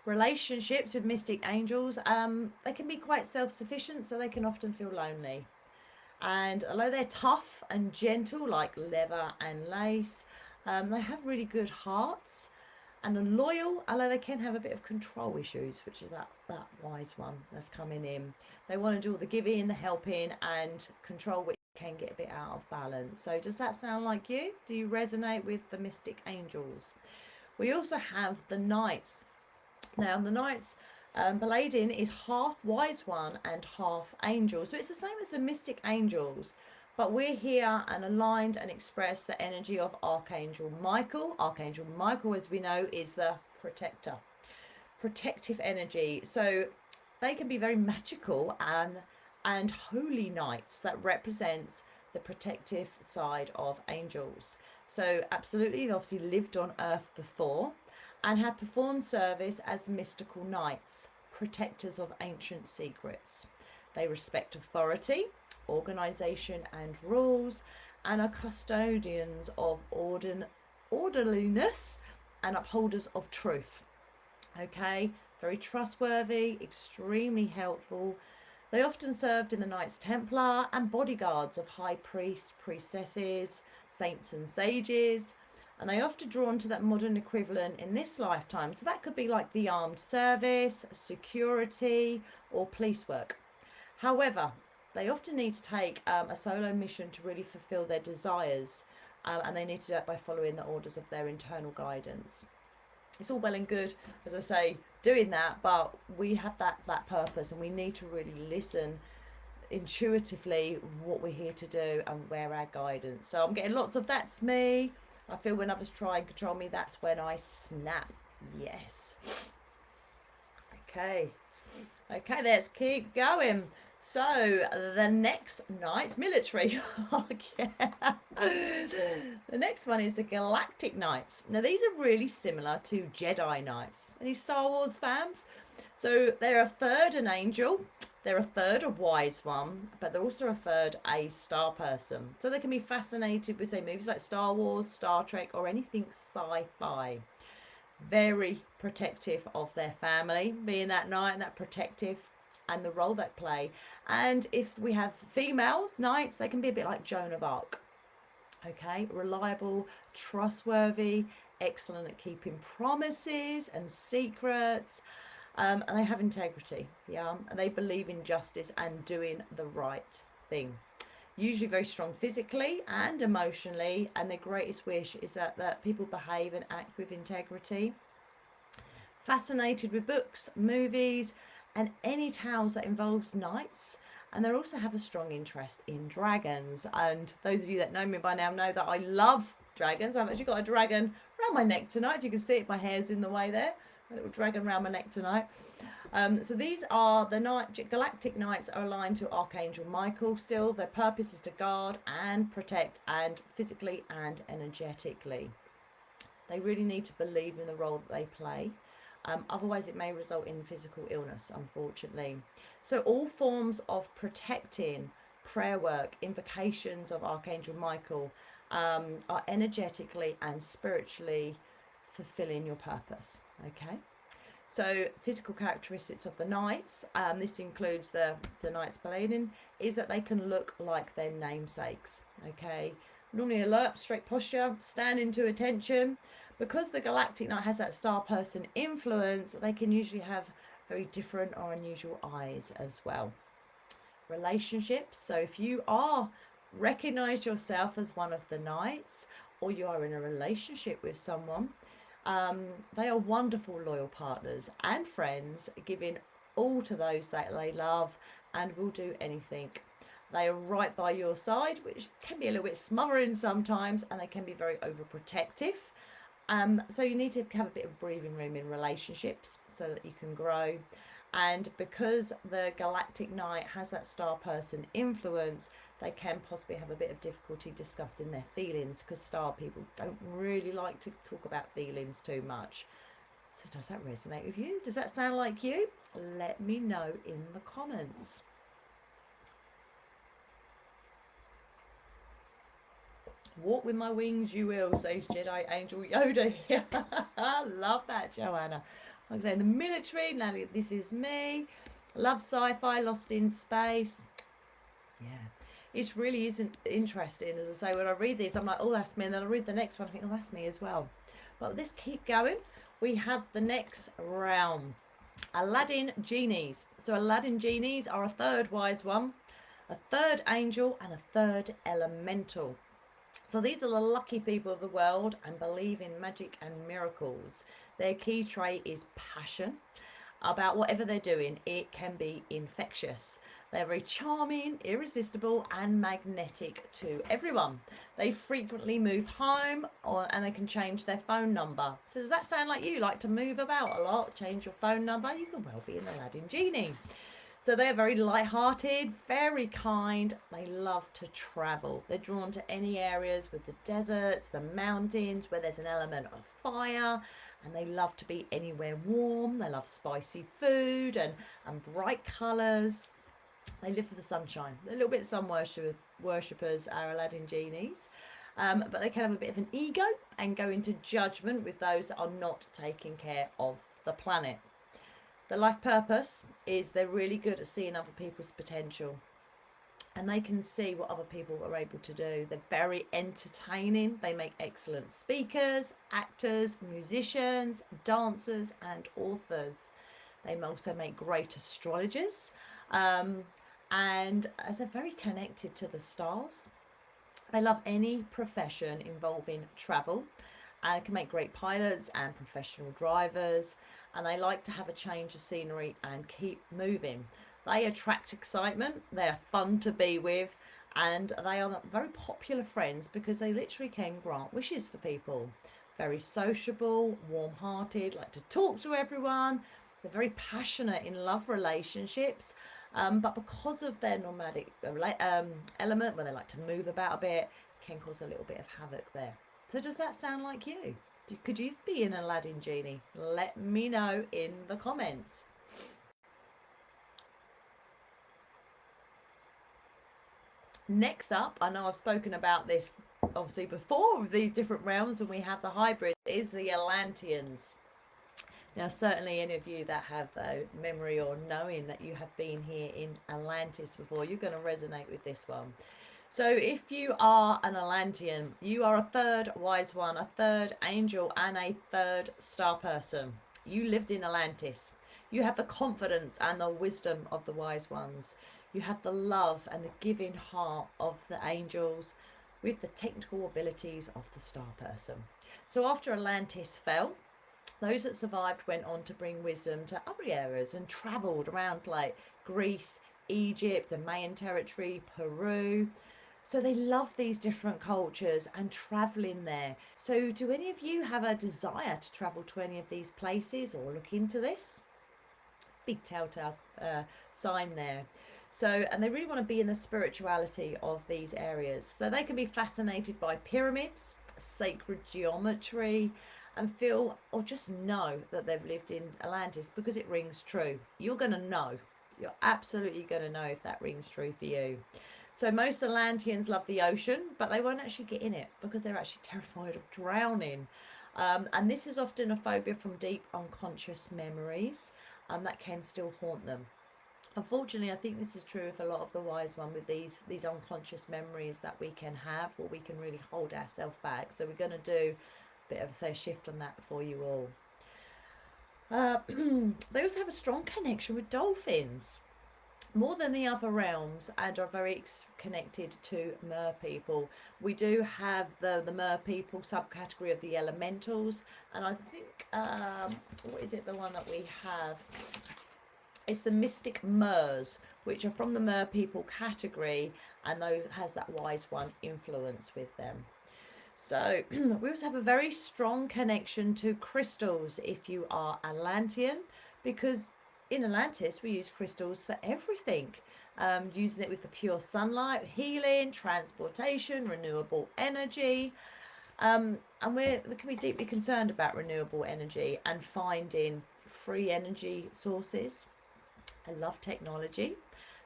Relationships with mystic angels, they can be quite self-sufficient, so they can often feel lonely. And although they're tough and gentle like leather and lace, they have really good hearts and are loyal, although they can have a bit of control issues, which is that wise one that's coming in. They want to do all the giving, the helping, and control, which can get a bit out of balance. So does that sound like you? Do you resonate with the mystic angels? We also have the knights. Now the knights, Paladin is half wise one and half angel, so it's the same as the mystic angels, but we're here and aligned and express the energy of Archangel Michael. Archangel Michael, as we know, is the protector, protective energy. So they can be very magical and holy knights that represents the protective side of angels. So absolutely, they've obviously lived on earth before and have performed service as mystical knights, protectors of ancient secrets. They respect authority, organisation and rules, and are custodians of orderliness and upholders of truth. Okay, very trustworthy, extremely helpful. They often served in the Knights Templar and bodyguards of high priests, priestesses, saints and sages, and they often drawn to that modern equivalent in this lifetime. So that could be like the armed service, security, or police work. However, they often need to take a solo mission to really fulfill their desires, and they need to do it by following the orders of their internal guidance. It's all well and good, as I say, doing that, but we have that purpose, and we need to really listen intuitively what we're here to do and where our guidance. So I'm getting lots of that's me. I feel when others try and control me, that's when I snap. Yes. Okay, let's keep going. So the next knight's military. Oh, yeah. The next one is the Galactic Knights. Now these are really similar to Jedi Knights. Any Star Wars fans? So they're a third an angel, they're a third a wise one, but they're also a third a star person. So they can be fascinated with, say, movies like Star Wars, Star Trek, or anything sci-fi. Very protective of their family, being that knight and that protective, and the role they play. And if we have females knights, they can be a bit like Joan of Arc. Okay, reliable, trustworthy, excellent at keeping promises and secrets, and they have integrity. Yeah, and they believe in justice and doing the right thing. Usually very strong physically and emotionally, and their greatest wish is that people behave and act with integrity. Fascinated with books, movies, and any tales that involves knights, and they also have a strong interest in dragons. And those of you that know me by now know that I love dragons. I've actually got a dragon around my neck tonight. If you can see it, my hair's in the way there. A little dragon around my neck tonight. So these are the Galactic Knights are aligned to Archangel Michael still. Their purpose is to guard and protect, and physically and energetically. They really need to believe in the role that they play. Otherwise it may result in physical illness, unfortunately. So all forms of protecting, prayer work, invocations of Archangel Michael are energetically and spiritually fulfilling your purpose. Okay, so physical characteristics of the knights, this includes the Knights Paladin, is that they can look like their namesakes. Okay, normally alert, straight posture, standing to attention. Because the Galactic Knight has that star person influence, they can usually have very different or unusual eyes as well. Relationships. So if you are Recognize yourself as one of the knights, or you are in a relationship with someone. They are wonderful, loyal partners and friends, giving all to those that they love and will do anything. They are right by your side, which can be a little bit smothering sometimes, and they can be very overprotective. So you need to have a bit of breathing room in relationships so that you can grow. And because the Galactic Knight has that star person influence, they can possibly have a bit of difficulty discussing their feelings, because star people don't really like to talk about feelings too much. So does that resonate with you? Does that sound like you? Let me know in the comments. Walk with my wings you will, says Jedi Angel Yoda here. Love that, Joanna. Like I say, in the military, now this is me. Love sci-fi, Lost in Space. Yeah, it really isn't interesting. As I say, when I read these, I'm like, oh, that's me. And then I read the next one, I think, oh, that's me as well. But let's keep going. We have the next realm, Aladdin Genies. So Aladdin Genies are a third wise one, a third angel, and a third elemental. So these are the lucky people of the world and believe in magic and miracles. Their key trait is passion about whatever they're doing. It can be infectious. They're very charming, irresistible, and magnetic to everyone. They frequently move home, and they can change their phone number. So does that sound like you? Like to move about a lot, change your phone number? You can well be an Aladdin Genie. So they're very light-hearted, very kind. They love to travel. They're drawn to any areas with the deserts, the mountains, where there's an element of fire, and they love to be anywhere warm. They love spicy food and bright colours. They live for the sunshine. They're a little bit sun worshippers, our Aladdin Genies. But they can have a bit of an ego and go into judgment with those that are not taking care of the planet. The life purpose is they're really good at seeing other people's potential, and they can see what other people are able to do. They're very entertaining. They make excellent speakers, actors, musicians, dancers, and authors. They also make great astrologers, and as they're very connected to the stars. They love any profession involving travel, and can make great pilots and professional drivers. And they like to have a change of scenery and keep moving. They attract excitement, they're fun to be with, and they are very popular friends because they literally can grant wishes for people. Very sociable, warm-hearted, like to talk to everyone. They're very passionate in love relationships, but because of their nomadic element, where they like to move about a bit, can cause a little bit of havoc there. So does that sound like you? Could you be an Aladdin Genie? Let me know in the comments. Next up, I know I've spoken about this obviously before with these different realms when we have the hybrid, is the Atlanteans. Now certainly any of you that have memory or knowing that you have been here in Atlantis before, you're going to resonate with this one. So if you are an Atlantean, you are a third wise one, a third angel, and a third star person. You lived in Atlantis. You have the confidence and the wisdom of the wise ones. You have the love and the giving heart of the angels with the technical abilities of the star person. So after Atlantis fell, those that survived went on to bring wisdom to other areas and travelled around like Greece, Egypt, the Mayan territory, Peru. So they love these different cultures and travelling there. So do any of you have a desire to travel to any of these places or look into this? Big telltale sign there. So, and they really want to be in the spirituality of these areas. So they can be fascinated by pyramids, sacred geometry, and feel or just know that they've lived in Atlantis because it rings true. You're going to know. You're absolutely going to know if that rings true for you. So most Atlanteans love the ocean, but they won't actually get in it because they're actually terrified of drowning. And this is often a phobia from deep unconscious memories that can still haunt them. Unfortunately, I think this is true of a lot of the wise one with these unconscious memories that we can have, or we can really hold ourselves back. So we're going to do a bit of a shift on that for you all. They also have a strong connection with dolphins. more than the other realms, and are very connected to mer people. We do have the mer people subcategory of the elementals, and I think what is it, the one that we have, it's the mystic mers, which are from the mer people category, and those has that wise one influence with them. So we also have a very strong connection to crystals if you are Atlantean, because in Atlantis we use crystals for everything. Using it with the pure sunlight, healing, transportation, renewable energy. And we can be deeply concerned about renewable energy and finding free energy sources. I love technology.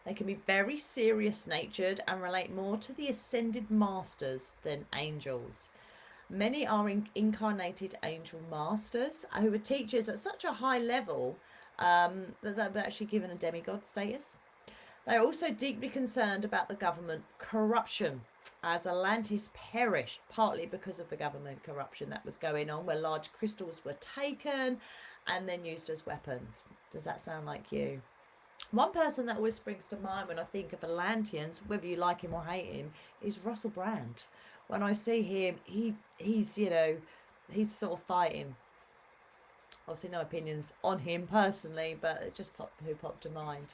They can be very serious natured and relate more to the ascended masters than angels. Many are incarnated angel masters who are teachers at such a high level that they're actually given a demigod status. They are also deeply concerned about the government corruption, as Atlantis perished partly because of the government corruption that was going on, where large crystals were taken and then used as weapons. Does that sound like you? One person that always springs to mind when I think of Atlanteans, whether you like him or hate him, is Russell Brand. When I see him, he's sort of fighting. Obviously no opinions on him personally, but it's just who popped to mind.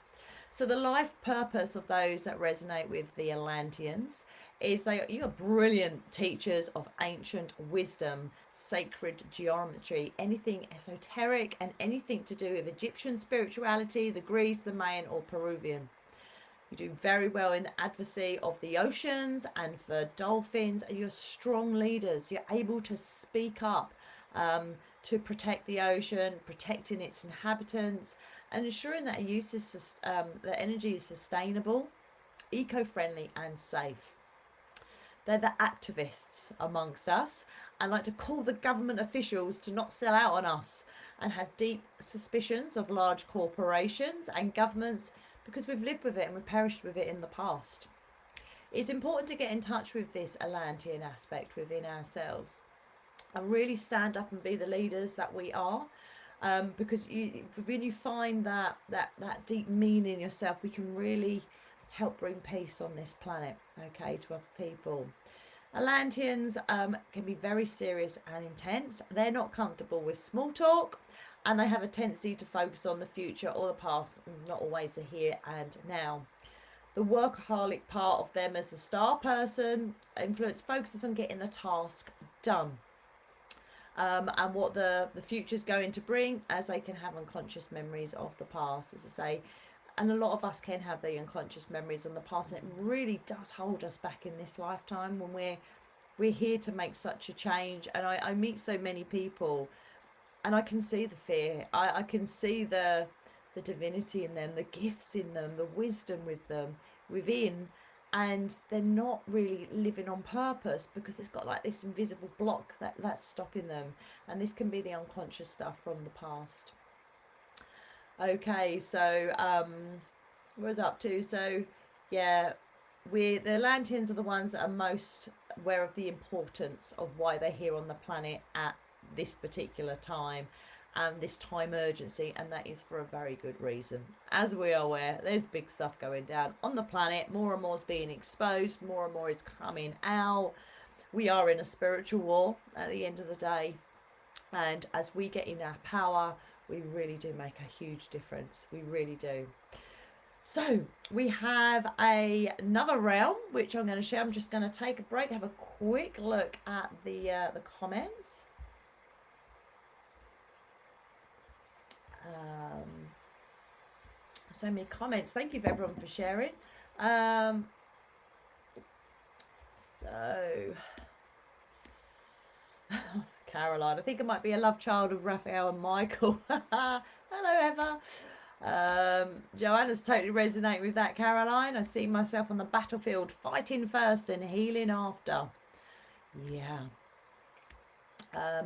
So the life purpose of those that resonate with the Atlanteans is you are brilliant teachers of ancient wisdom, sacred geometry, anything esoteric, and anything to do with Egyptian spirituality, the Greece, the Mayan, or Peruvian. You do very well in the advocacy of the oceans and for dolphins. You're strong leaders. You're able to speak up to protect the ocean, protecting its inhabitants, and ensuring that that energy is sustainable, eco-friendly, and safe. They're the activists amongst us, and like to call the government officials to not sell out on us, and have deep suspicions of large corporations and governments because we've lived with it and we've perished with it in the past. It's important to get in touch with this Atlantean aspect within ourselves and really stand up and be the leaders that we are, because when you find that deep meaning in yourself, we can really help bring peace on this planet, okay, to other people. Atlanteans can be very serious and intense. They're not comfortable with small talk, and they have a tendency to focus on the future or the past, not always the here and now. The workaholic part of them as a star person influence focuses on getting the task done. And what the future's going to bring, as they can have unconscious memories of the past, as I say. And a lot of us can have the unconscious memories on the past, and it really does hold us back in this lifetime when we're here to make such a change. And I meet so many people, and I can see the fear. I can see the divinity in them, the gifts in them, the wisdom within, and they're not really living on purpose because it's got like this invisible block that's stopping them. And this can be the unconscious stuff from the past. Okay, so what was up to? So yeah, the Atlanteans are the ones that are most aware of the importance of why they're here on the planet at this particular time and this time urgency, and that is for a very good reason. As we are aware, there's big stuff going down on the planet. More and more is being exposed, more and more is coming out. We are in a spiritual war at the end of the day, and as we get in our power, we really do make a huge difference. We really do. So we have another realm which I'm going to share. I'm just going to take a break, have a quick look at the comments. So many comments. Thank you for everyone for sharing. So Caroline, I think I might be a love child of Raphael and Michael. Hello, Eva. Joanna's totally resonating with that, Caroline. I see myself on the battlefield, fighting first and healing after. Yeah.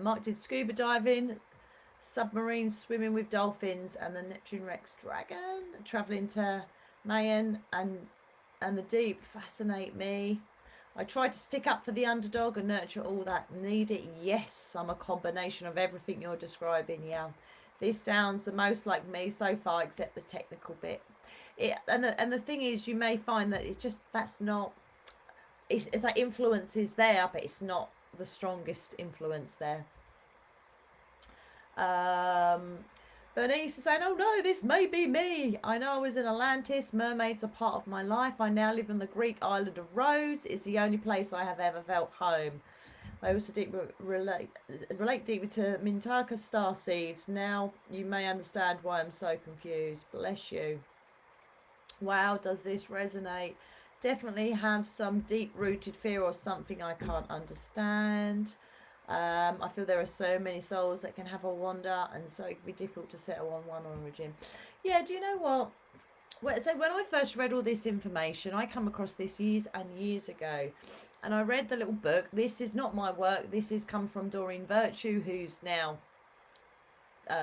Mark did scuba diving, submarine swimming with dolphins, and the Neptune Rex dragon. Travelling to Mayan and the deep fascinate me. I try to stick up for the underdog and nurture all that need it. Yes, I'm a combination of everything you're describing. Yeah, this sounds the most like me so far, except the technical bit. And the thing is, you may find that it's just, that's not, it's that influence is there, but it's not the strongest influence there. Bernice is saying, oh no, this may be me. I know I was in Atlantis. Mermaids are part of my life. I now live on the Greek island of Rhodes. It's the only place I have ever felt home. I also relate deeply to Mintaka star seeds. Now you may understand why I'm so confused. Bless you. Wow, does this resonate? Definitely have some deep-rooted fear or something I can't understand. I feel there are so many souls that can have a wander, and so it can be difficult to settle on one origin. Yeah, do you know what? Well, so when I first read all this information, I come across this years and years ago, and I read the little book. This is not my work. This has come from Doreen Virtue, who's now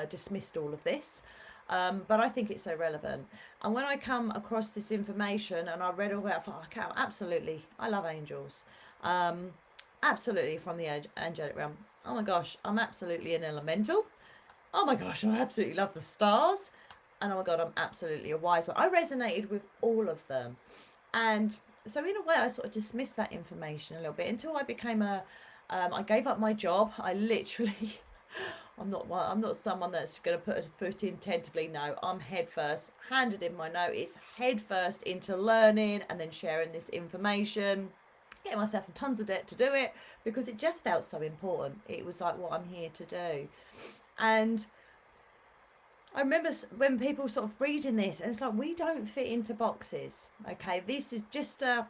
dismissed all of this. But I think it's so relevant. And when I come across this information and I read all that, I thought, okay, absolutely, I love angels. Absolutely, from the angelic realm. Oh my gosh, I'm absolutely an elemental. Oh my gosh, I absolutely love the stars. And oh my god, I'm absolutely a wise one. I resonated with all of them. And so in a way, I sort of dismissed that information a little bit until I became I gave up my job. I literally, I'm not someone that's going to put a foot in tentatively. No, I'm head first, handed in my notice, head first into learning and then sharing this information, getting myself in tons of debt to do it because it just felt so important. It was like what I'm here to do. And I remember when people sort of reading this, and it's like, we don't fit into boxes. Okay, this is just to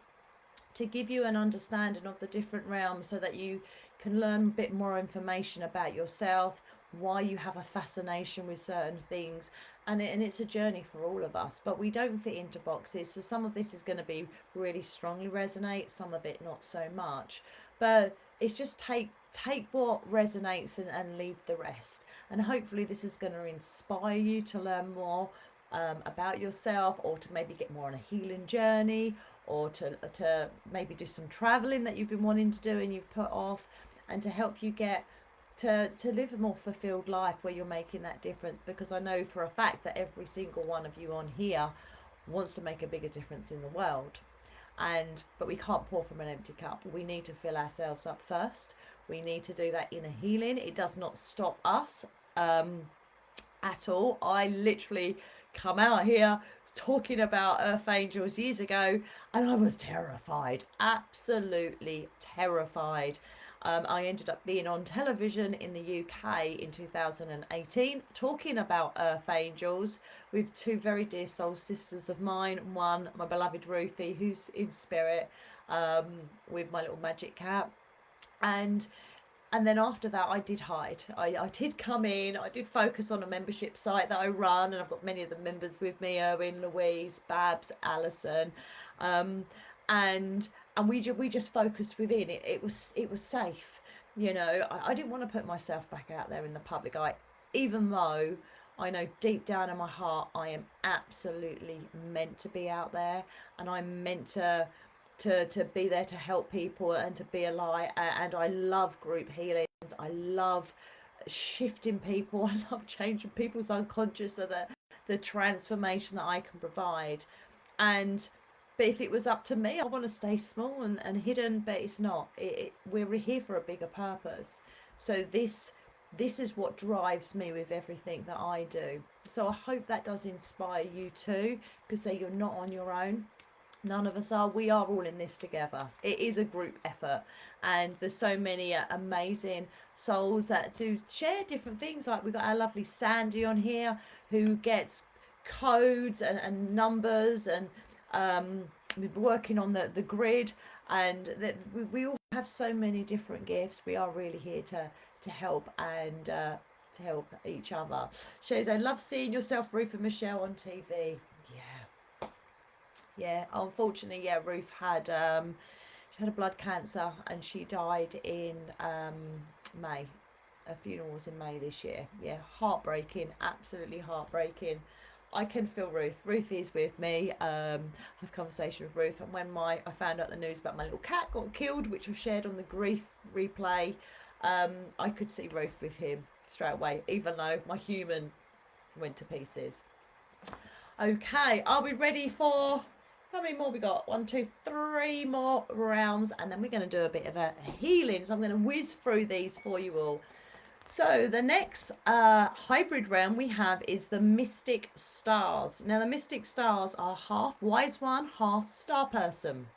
give you an understanding of the different realms so that you can learn a bit more information about yourself, why you have a fascination with certain things, and it's a journey for all of us, but we don't fit into boxes. So some of this is going to be really strongly resonate, some of it not so much, but it's just take what resonates and leave the rest. And hopefully this is going to inspire you to learn more about yourself, or to maybe get more on a healing journey, or to maybe do some traveling that you've been wanting to do and you've put off, and to help you get to live a more fulfilled life where you're making that difference. Because I know for a fact that every single one of you on here wants to make a bigger difference in the world, but we can't pour from an empty cup. We need to fill ourselves up first. We need to do that inner healing. It does not stop us at all. I literally come out here talking about earth angels years ago and I was terrified, absolutely terrified. I ended up being on television in the UK in 2018 talking about earth angels with two very dear soul sisters of mine. One, my beloved Ruthie, who's in spirit, with my little magic cat. And then after that, I did hide. I did come in. I did focus on a membership site that I run, and I've got many of the members with me: Erwin, Louise, Babs, Alison, and we just focused within it. It was safe, you know. I didn't want to put myself back out there in the public eye, even though I know deep down in my heart I am absolutely meant to be out there, and I'm meant to be there to help people and to be a light. And I love group healings. I love shifting people. I love changing people's unconscious, so that the transformation that I can provide. But if it was up to me, I want to stay small and hidden, but it's not. We're here for a bigger purpose. So this is what drives me with everything that I do. So I hope that does inspire you too, because so you're not on your own. None of us are. We are all in this together. It is a group effort, and there's so many amazing souls that do share different things. Like we've got our lovely Sandy on here, who gets codes and numbers, and we've been working on the grid, and we all have so many different gifts. We are really here to help and to help each other. Shows I love seeing yourself, Ruth and Michelle, on TV. Yeah, unfortunately, yeah, Ruth had she had a blood cancer and she died in May. Her funeral was in May this year. Yeah, heartbreaking, absolutely heartbreaking. I can feel Ruth. Ruth is with me. I have a conversation with Ruth, and when I found out the news about my little cat got killed, which I shared on the grief replay, I could see Ruth with him straight away, even though my human went to pieces. Okay, are we ready for, how many more we got? 1, 2, 3 more rounds, and then we're going to do a bit of a healing. So I'm going to whiz through these for you all. So the next hybrid round we have is the Mystic Stars. Now the Mystic Stars are half wise one, half star person.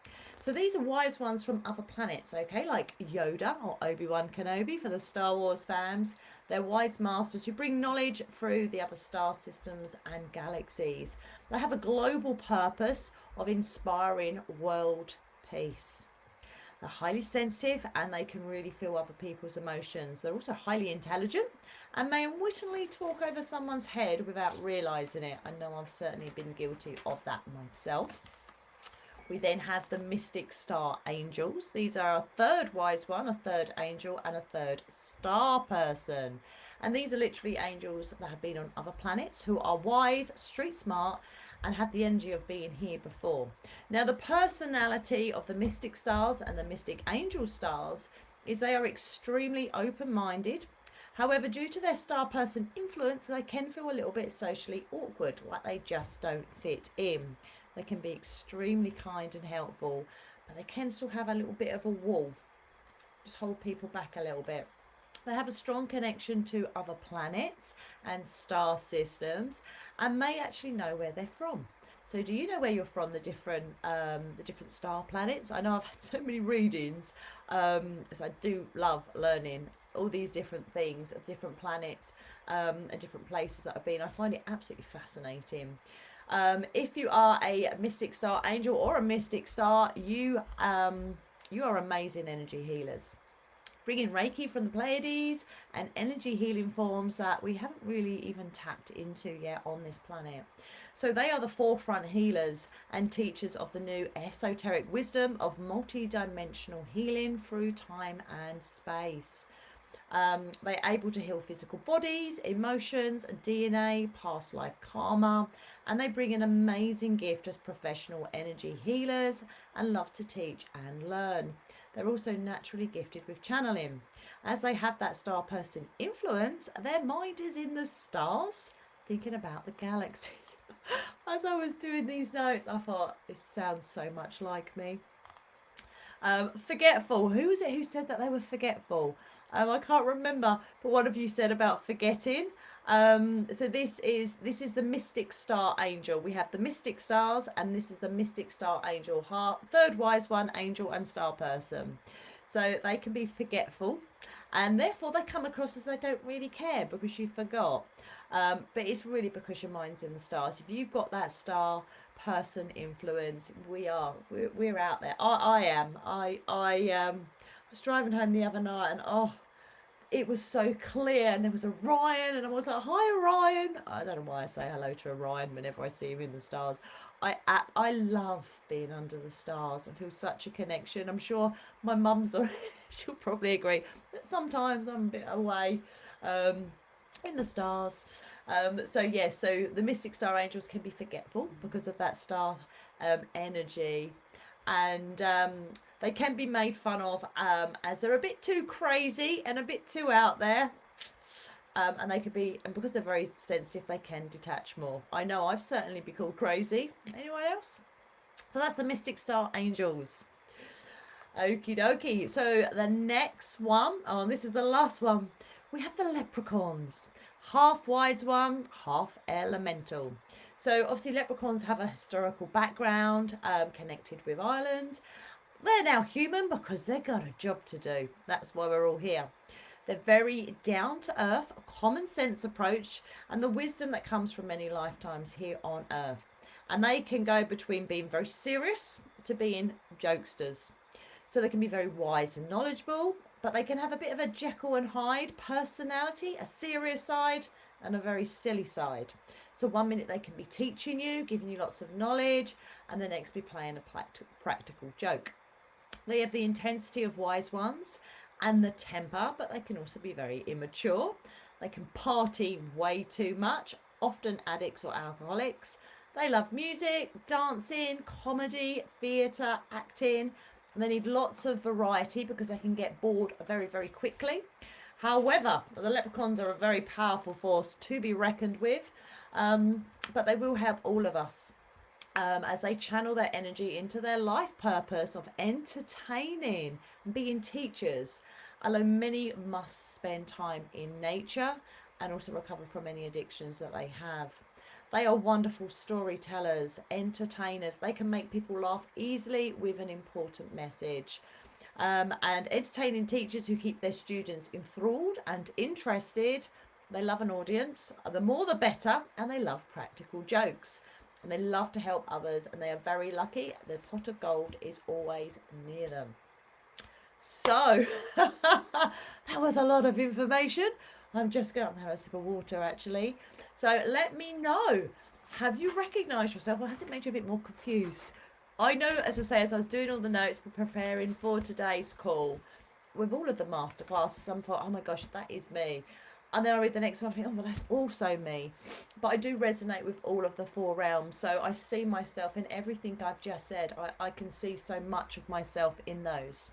So these are wise ones from other planets, okay, like Yoda or Obi-Wan Kenobi for the Star Wars fans. They're wise masters who bring knowledge through the other star systems and galaxies. They have a global purpose of inspiring world peace. They're highly sensitive and they can really feel other people's emotions. They're also highly intelligent and may unwittingly talk over someone's head without realising it. I know I've certainly been guilty of that myself. We then have the Mystic Star Angels. These are a third wise one, a third angel, and a third star person. And these are literally angels that have been on other planets who are wise, street smart, and had the energy of being here before. Now, the personality of the Mystic Stars and the Mystic Angel Stars is they are extremely open-minded. However, due to their star person influence, they can feel a little bit socially awkward, like they just don't fit in. They can be extremely kind and helpful, but they can still have a little bit of a wall, just hold people back a little bit. They have a strong connection to other planets and star systems and may actually know where they're from. So do you know where you're from, the different star planets? I know I've had so many readings, so I do love learning all these different things of different planets and different places that I've been. I find it absolutely fascinating. If you are a Mystic Star Angel or a Mystic Star, you are amazing energy healers. Bringing Reiki from the Pleiades and energy healing forms that we haven't really even tapped into yet on this planet. So they are the forefront healers and teachers of the new esoteric wisdom of multi-dimensional healing through time and space. They're able to heal physical bodies, emotions, DNA, past life karma, and they bring an amazing gift as professional energy healers and love to teach and learn. They're also naturally gifted with channeling. As they have that star person influence, their mind is in the stars, thinking about the galaxy. As I was doing these notes, I thought, this sounds so much like me. Forgetful. Who was it who said that they were forgetful? I can't remember, but one of you said about forgetting. So this is the Mystic Star Angel. We have the Mystic Stars, and this is the Mystic Star Angel, third wise one, angel and star person. So they can be forgetful, and therefore they come across as they don't really care because you forgot. But it's really because your mind's in the stars. If you've got that star person influence, we're out there. I am. I was driving home the other night and it was so clear, and there was Orion, and I was like, hi Orion. I don't know why I say hello to Orion whenever I see him in the stars. I love being under the stars. I feel such a connection. I'm sure my mum's on she'll probably agree, but sometimes I'm a bit away in the stars. So the Mystic Star Angels can be forgetful because of that star energy, and they can be made fun of as they're a bit too crazy and a bit too out there. And they could be, and because they're very sensitive, they can detach more. I know I've certainly been called crazy. Anyone else? So that's the Mystic Star Angels. Okie dokie. So the next one, this is the last one. We have the Leprechauns. Half wise one, half elemental. So obviously leprechauns have a historical background connected with Ireland. They're now human because they've got a job to do. That's why we're all here. They're very down to earth, common sense approach, and the wisdom that comes from many lifetimes here on earth. And they can go between being very serious to being jokesters. So they can be very wise and knowledgeable, but they can have a bit of a Jekyll and Hyde personality, a serious side and a very silly side. So one minute they can be teaching you, giving you lots of knowledge, and the next be playing a practical joke. They have the intensity of wise ones and the temper, but they can also be very immature. They can party way too much, often addicts or alcoholics. They love music, dancing, comedy, theatre, acting, and they need lots of variety because they can get bored very, very quickly. However, the leprechauns are a very powerful force to be reckoned with. But they will help all of us as they channel their energy into their life purpose of entertaining and being teachers. Although many must spend time in nature and also recover from any addictions that they have. They are wonderful storytellers, entertainers. They can make people laugh easily with an important message. And entertaining teachers who keep their students enthralled and interested. They love an audience. The more the better. And they love practical jokes. And they love to help others. And they are very lucky. The pot of gold is always near them. So, that was a lot of information. I'm just going to have a sip of water, actually. So, let me know. Have you recognised yourself, or has it made you a bit more confused? I know, as I say, as I was doing all the notes, preparing for today's call, with all of the masterclasses, I'm thought, oh my gosh, that is me. And then I read the next one, I think, oh, well, that's also me. But I do resonate with all of the 4 realms. So I see myself in everything I've just said. I can see so much of myself in those.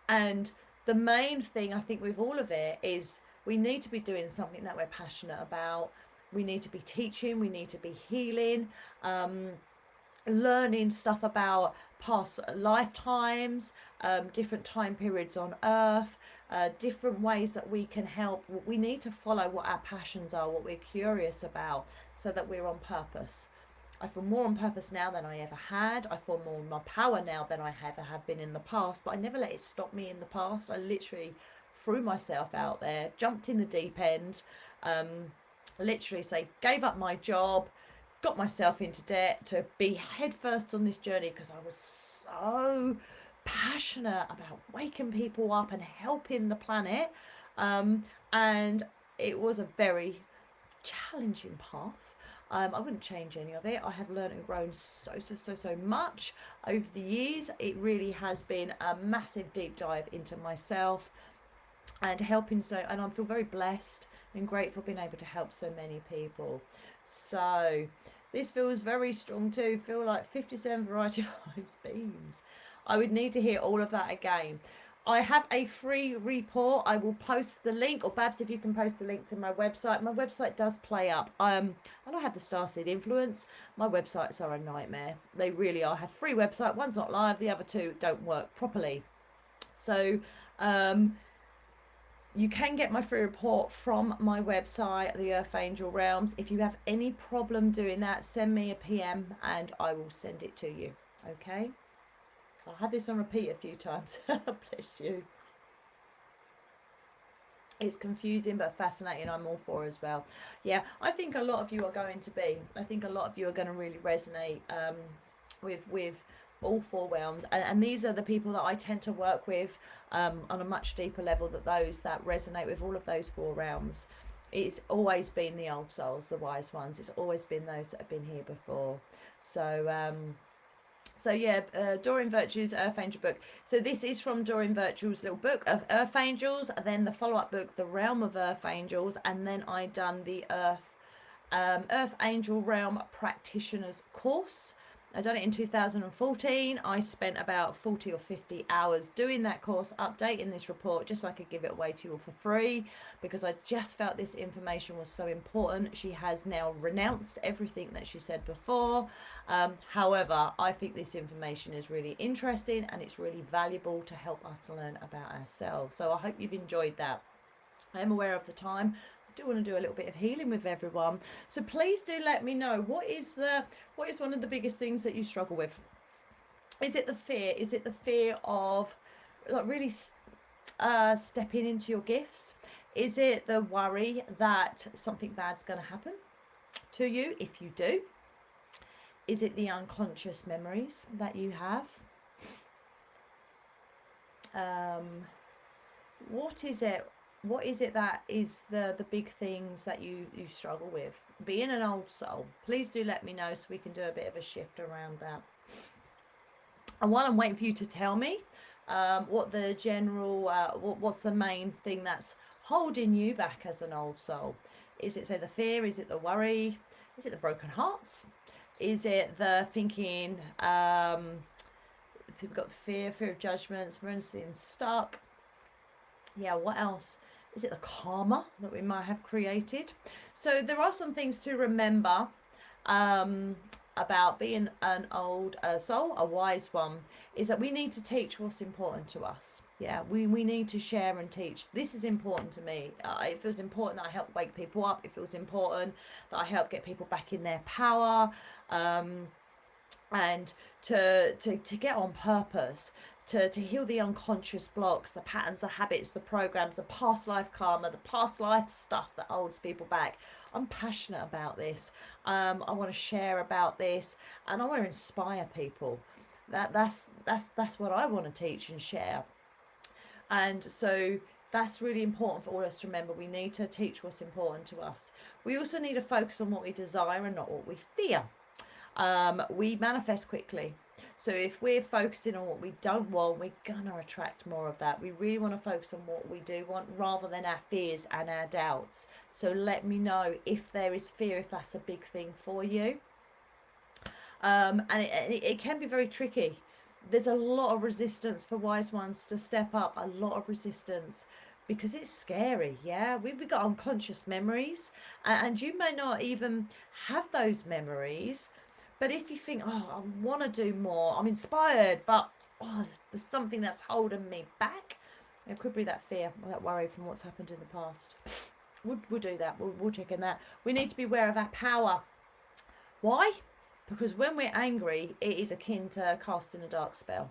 And the main thing I think with all of it is we need to be doing something that we're passionate about. We need to be teaching. We need to be healing, learning stuff about past lifetimes, different time periods on Earth, different ways that we can help. We need to follow what our passions are, what we're curious about, so that we're on purpose. I feel more on purpose now than I ever had. I feel more in my power now than I ever have been in the past. But I never let it stop me in the past. I literally threw myself out there, jumped in the deep end, literally gave up my job, got myself into debt to be headfirst on this journey because I was so passionate about waking people up and helping the planet. And it was a very challenging path. I wouldn't change any of it. I have learned and grown so much over the years. It really has been a massive deep dive into myself and helping and I feel very blessed and grateful being able to help so many people. So this feels very strong too. Feel like 57 variety of ice beans. I would need to hear all of that again. I have a free report. I will post the link, or Babs, if you can post the link to my website. My website does play up. And I have the Starseed influence. My websites are a nightmare. They really are. I have 3 websites. One's not live. The other 2 don't work properly. So you can get my free report from my website, the Earth Angel Realms. If you have any problem doing that, send me a PM and I will send it to you. Okay? I had this on repeat a few times. Bless you. It's confusing but fascinating. I'm all for as well. Yeah, I think a lot of you are going to be. I think a lot of you are going to really resonate with all 4 realms. And these are the people that I tend to work with on a much deeper level, those that resonate with all of those 4 realms. It's always been the old souls, the wise ones. It's always been those that have been here before. So yeah, Doreen Virtue's Earth Angel book. So this is from Doreen Virtue's little book of Earth Angels, then the follow-up book, The Realm of Earth Angels, and then I done the Earth Angel Realm Practitioners course. I done it in 2014. I spent about 40 or 50 hours doing that course, updating this report, just so I could give it away to you all for free, because I just felt this information was so important. She has now renounced everything that she said before. However, I think this information is really interesting and it's really valuable to help us learn about ourselves. So I hope you've enjoyed that. I am aware of the time. I do want to do a little bit of healing with everyone, so please do let me know what is one of the biggest things that you struggle with. Is it the fear? Is it the fear of like really stepping into your gifts? Is it the worry that something bad's going to happen to you if you do? Is it the unconscious memories that you have? What is it? What is it that is the big things that you struggle with? Being an old soul, please do let me know so we can do a bit of a shift around that. And while I'm waiting for you to tell me what the general, what's the main thing that's holding you back as an old soul? Is it, say, the fear? Is it the worry? Is it the broken hearts? Is it the thinking, we've got fear of judgments, we're being stuck? Yeah, what else? is it the karma that we might have created? So there are some things to remember about being an old soul, a wise one, is that we need to teach what's important to us. Yeah, we need to share and teach. This is important to me. It feels important that I help wake people up. It feels important that I help get people back in their power, and to get on purpose, to heal the unconscious blocks, the patterns, the habits, the programs, the past life karma, the past life stuff that holds people back. I'm passionate about this. I want to share about this, and I want to inspire people. That's what I want to teach and share. And so that's really important for all of us to remember. We need to teach what's important to us. We also need to focus on what we desire and not what we fear. We manifest quickly. So if we're focusing on what we don't want, we're going to attract more of that. We really want to focus on what we do want rather than our fears and our doubts. So let me know if there is fear, if that's a big thing for you. And it can be very tricky. There's a lot of resistance for wise ones to step up, a lot of resistance, because it's scary. Yeah, we've got unconscious memories, and you may not even have those memories, but if you think, oh, I want to do more, I'm inspired, but oh, there's something that's holding me back, it could be that fear or that worry from what's happened in the past. We'll do that. We'll check in that. We need to be aware of our power. Why? Because when we're angry, it is akin to casting a dark spell.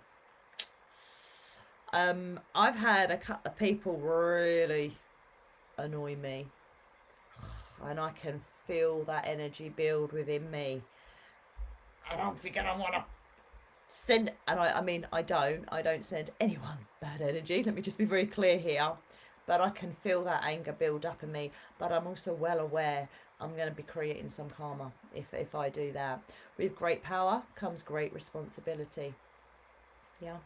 I've had a couple of people really annoy me, and I can feel that energy build within me, and I'm thinking I want to send, and I don't send anyone bad energy, let me just be very clear here, but I can feel that anger build up in me. But I'm also well aware I'm going to be creating some karma if I do that. With great power comes great responsibility. Yeah.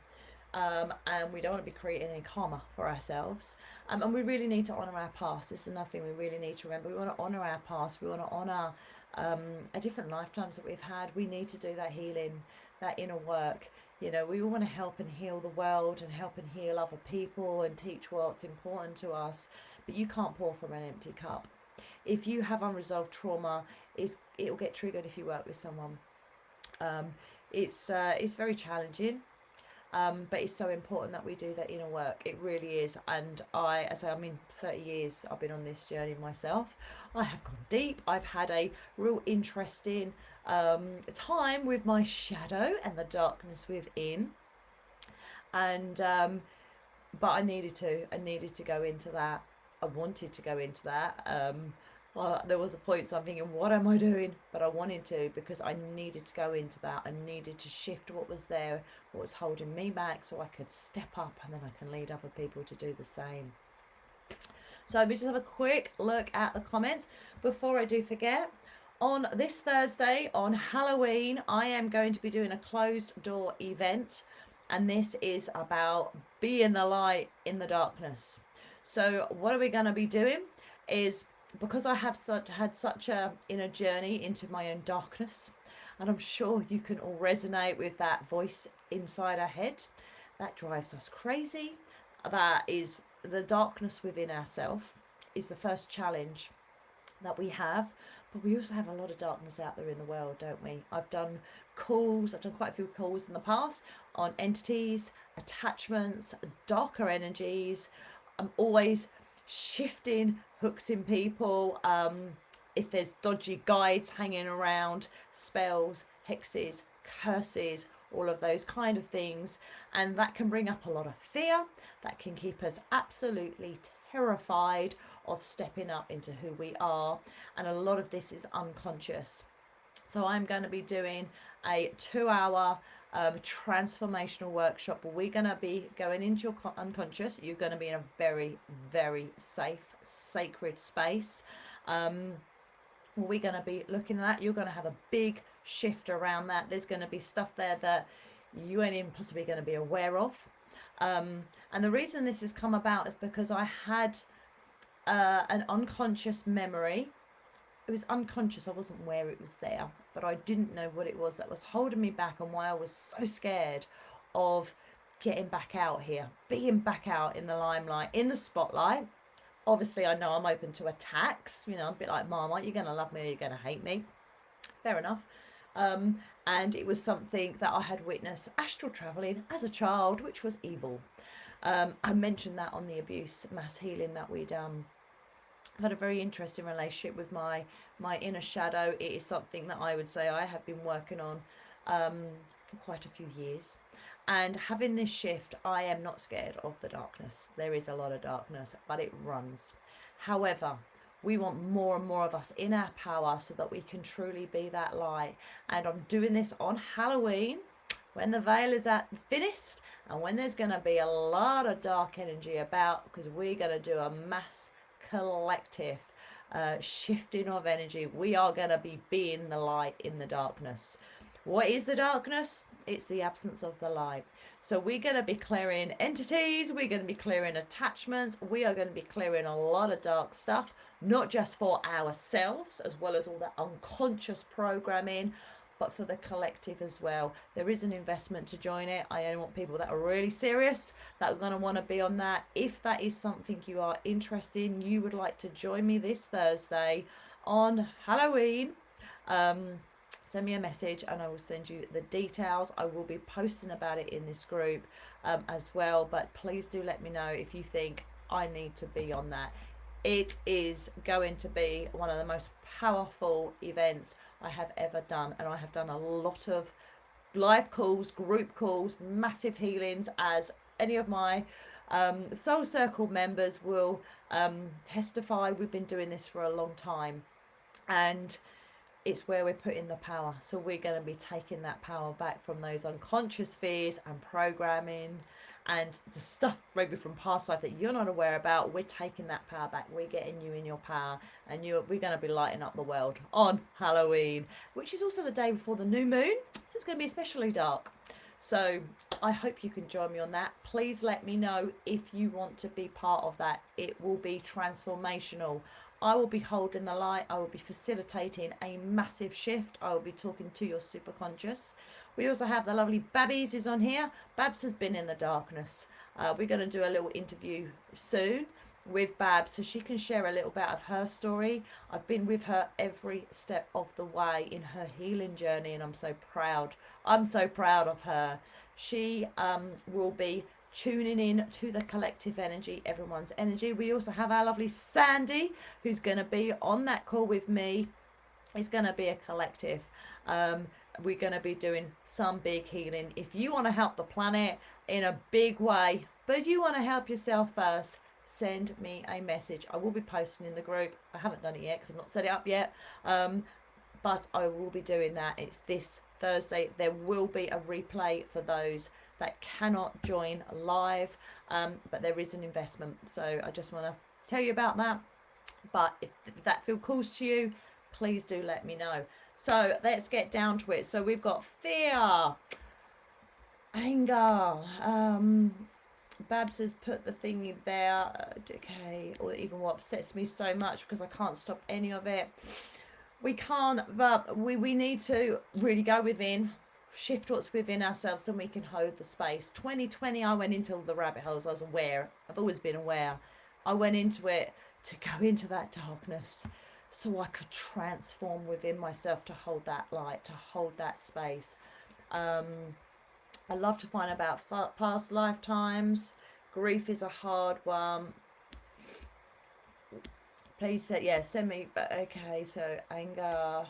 And we don't want to be creating any karma for ourselves. And we really need to honour our past. This is another thing we really need to remember. We want to honour our past. We want to honour our different lifetimes that we've had. We need to do that healing, that inner work. You know, we want to help and heal the world and help and heal other people and teach what's important to us. But you can't pour from an empty cup. If you have unresolved trauma, it'll get triggered if you work with someone. It's very challenging, but it's so important that we do that inner work. It really is. And I 30 years I've been on this journey myself. I have gone deep. I've had a real interesting time with my shadow and the darkness within. And but I needed to go into that. I wanted to go into that. There was a point, so I'm thinking, what am I doing? But I wanted to, because I needed to go into that. I needed to shift what was there, what was holding me back, so I could step up, and then I can lead other people to do the same. So let me just have a quick look at the comments before I do forget. On this Thursday, on Halloween, I am going to be doing a closed door event, and this is about being the light in the darkness. So what are we going to be doing is, because I have had such a inner journey into my own darkness, and I'm sure you can all resonate with that voice inside our head that drives us crazy. That is the darkness within ourselves is the first challenge that we have. But we also have a lot of darkness out there in the world, don't we? I've done quite a few calls in the past on entities, attachments, darker energies. I'm always shifting hooks in people. If there's dodgy guides hanging around, spells, hexes, curses, all of those kind of things. And that can bring up a lot of fear. That can keep us absolutely terrified of stepping up into who we are. And a lot of this is unconscious. So I'm going to be doing a 2-hour transformational workshop where we're going to be going into your unconscious. You're going to be in a very, very safe, sacred space. We're going to be looking at that. You're going to have a big shift around that. There's going to be stuff there that you ain't even possibly going to be aware of. And the reason this has come about is because I had an unconscious memory. It was unconscious. I wasn't aware it was there, but I didn't know what it was that was holding me back, and why I was so scared of getting back out here, being back out in the limelight, in the spotlight, Obviously, I know I'm open to attacks. You know, I'm a bit like Marmite. You're going to love me or you're going to hate me. Fair enough. And it was something that I had witnessed astral traveling as a child, which was evil. I mentioned that on the abuse mass healing that we'd I've had a very interesting relationship with my inner shadow. It is something that I would say I have been working on for quite a few years. And having this shift, I am not scared of the darkness. There is a lot of darkness, but it runs. However, we want more and more of us in our power so that we can truly be that light. And I'm doing this on Halloween, when the veil is finished, and when there's going to be a lot of dark energy about, because we're going to do a mass collective shifting of energy. We are going to be being the light in the darkness. What is the darkness? It's the absence of the light. So we're going to be clearing entities, we're going to be clearing attachments, we are going to be clearing a lot of dark stuff, not just for ourselves, as well as all that unconscious programming, but for the collective as well. There is an investment to join it. I only want people that are really serious, that are going to want to be on that. If that is something you are interested in, you would like to join me this Thursday on Halloween, send me a message and I will send you the details. I will be posting about it in this group as well, but please do let me know if you think I need to be on that. It is going to be one of the most powerful events I have ever done, and I have done a lot of live calls, group calls, massive healings, as any of my Soul Circle members will testify. We've been doing this for a long time, and it's where we're putting the power. So we're going to be taking that power back from those unconscious fears and programming and the stuff maybe from past life that you're not aware about. We're taking that power back. We're getting you in your power, and we're going to be lighting up the world on Halloween, which is also the day before the new moon. So it's going to be especially dark. So I hope you can join me on that. Please let me know if you want to be part of that. It will be transformational. I will be holding the light. I will be facilitating a massive shift. I will be talking to your superconscious. We also have the lovely Babbies who's on here. Babs has been in the darkness. We're going to do a little interview soon with Babs so she can share a little bit of her story. I've been with her every step of the way in her healing journey, and I'm so proud. I'm so proud of her. She will be tuning in to the collective energy, everyone's energy. We also have our lovely Sandy who's going to be on that call with me. It's going to be a collective. We're going to be doing some big healing. If you want to help the planet in a big way, but if you want to help yourself first, send me a message. I will be posting in the group. I haven't done it yet because I've not set it up yet, but I will be doing that. It's this Thursday. There will be a replay for those that cannot join live, but there is an investment. So I just want to tell you about that. But if that feels cool to you, please do let me know. So let's get down to it. So we've got fear, anger. Babs has put the thing in there. Okay, or even what upsets me so much because I can't stop any of it. We can't, but we need to really go within, shift what's within ourselves, and we can hold the space. 2020, I went into the rabbit holes. I was aware. I've always been aware. I went into it to go into that darkness so I could transform within myself to hold that light, to hold that space. I love to find about past lifetimes. Grief is a hard one. Please say, yeah, send me. Okay, so anger.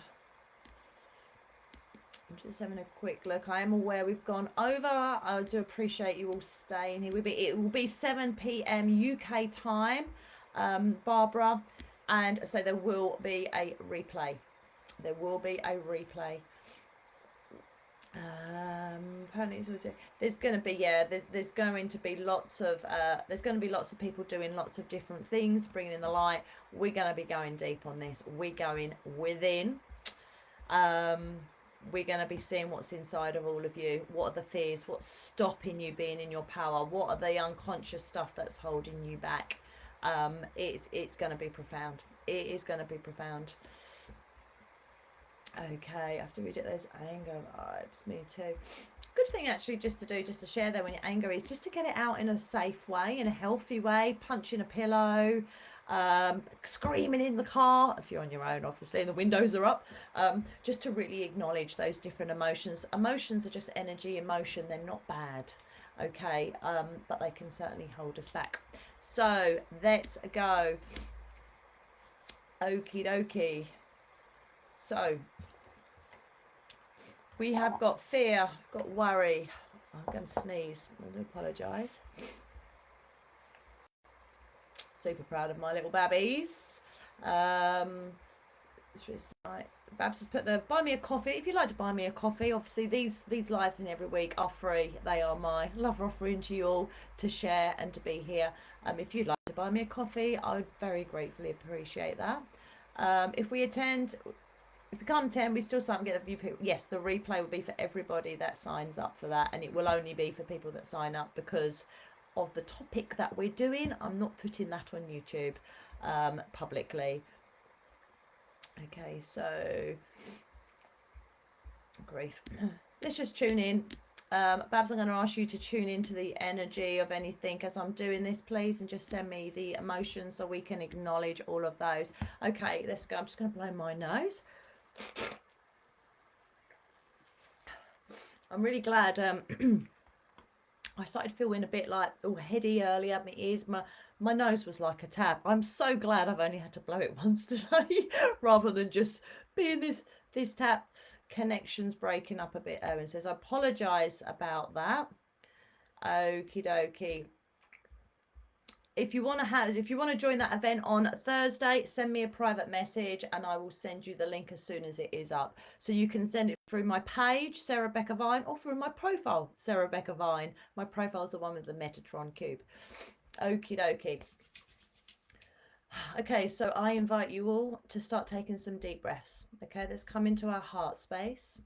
I'm just having a quick look. I am aware we've gone over. I do appreciate you all staying here. It will be 7 p.m. UK time, Barbara. And so there will be a replay. There will be a replay. There's going to be, yeah, there's going to be lots of people doing lots of different things, bringing in the light. We're going to be going deep on this. We're going within. We're going to be seeing what's inside of all of you. What are the fears? What's stopping you being in your power? What are the unconscious stuff that's holding you back? It's going to be profound. It is going to be profound. Okay, I have to read it. There's anger vibes. Me too. Good thing actually just to share there when your anger is, just to get it out in a safe way, in a healthy way. Punching a pillow, screaming in the car, if you're on your own, obviously, and the windows are up, just to really acknowledge those different emotions. Emotions are just energy, emotion, they're not bad, okay, but they can certainly hold us back. So let's go. Okie dokie. So we have got fear, got worry. I'm going to sneeze. I do apologise. Super proud of my little babbies. Babs has put the buy me a coffee. If you'd like to buy me a coffee, obviously these lives in every week are free. They are my love offering to you all to share and to be here. If you'd like to buy me a coffee, I would very gratefully appreciate that. If we can't attend, we still sign and get the view. Yes, the replay will be for everybody that signs up for that, and it will only be for people that sign up because of the topic that we're doing. I'm not putting that on YouTube publicly. Okay, so grief. Let's just tune in. Babs, I'm going to ask you to tune into the energy of anything as I'm doing this, please, and just send me the emotions so we can acknowledge all of those. Okay, let's go. I'm just going to blow my nose. I'm really glad I started feeling a bit like heady earlier. My ears, my nose was like a tab. I'm so glad I've only had to blow it once today rather than just being this tap. Connections breaking up a bit. Owen says, I apologise about that. Okie dokie. If you want to join that event on Thursday, send me a private message and I will send you the link as soon as it is up. So you can send it through my page, Sarah Becca Vine, or through my profile, Sarah Becca Vine. My profile is the one with the Metatron cube. Okie dokie. Okay, so I invite you all to start taking some deep breaths. Okay, let's come into our heart space.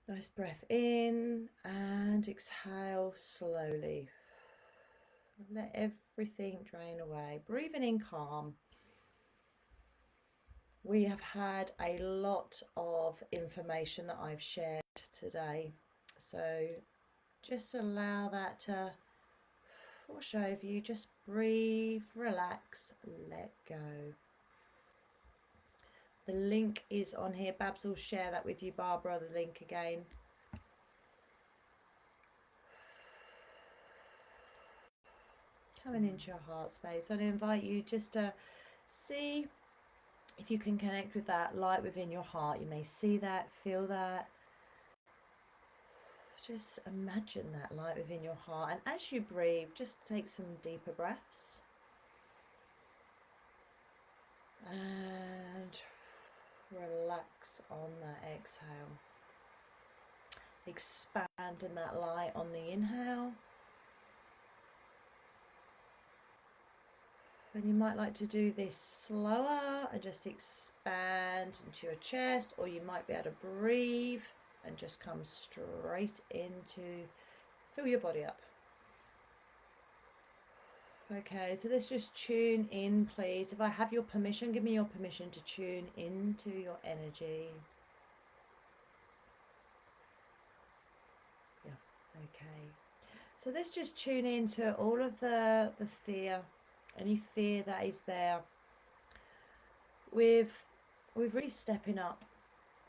Nice breath in and exhale slowly. Let everything drain away. Breathing in calm. We have had a lot of information that I've shared today. So just allow that to wash over you. Just breathe, relax, let go. The link is on here. Babs will share that with you, Barbara, the link again. Coming into your heart space. And I invite you just to see if you can connect with that light within your heart. You may see that, feel that. Just imagine that light within your heart. And as you breathe, just take some deeper breaths. And relax on that exhale. Expanding that light on the inhale. And you might like to do this slower and just expand into your chest, or you might be able to breathe and just come straight into, fill your body up. Okay, so let's just tune in, please. If I have your permission, give me your permission to tune into your energy. Yeah, okay. So let's just tune into all of the fear, any fear that is there. With really stepping up.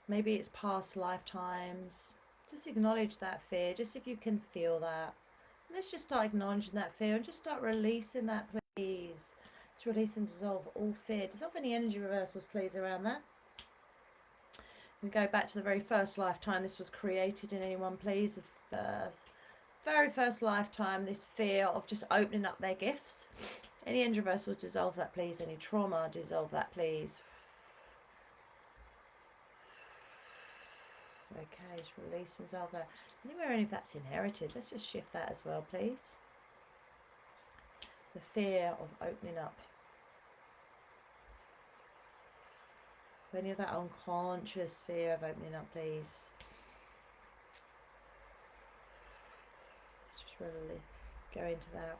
Maybe it's past lifetimes. Just acknowledge that fear, just if you can feel that. Let's just start acknowledging that fear and just start releasing that, please. Just release and dissolve all fear. Dissolve any energy reversals, please, around that. And go back to the very first lifetime this was created in anyone, please. The very first lifetime, this fear of just opening up their gifts. Any energy reversals, dissolve that, please. Any trauma, dissolve that, please. Okay, just release and dissolve that. Anywhere any of that's inherited, let's just shift that as well, please. The fear of opening up. Any of that unconscious fear of opening up, please. Let's just really go into that.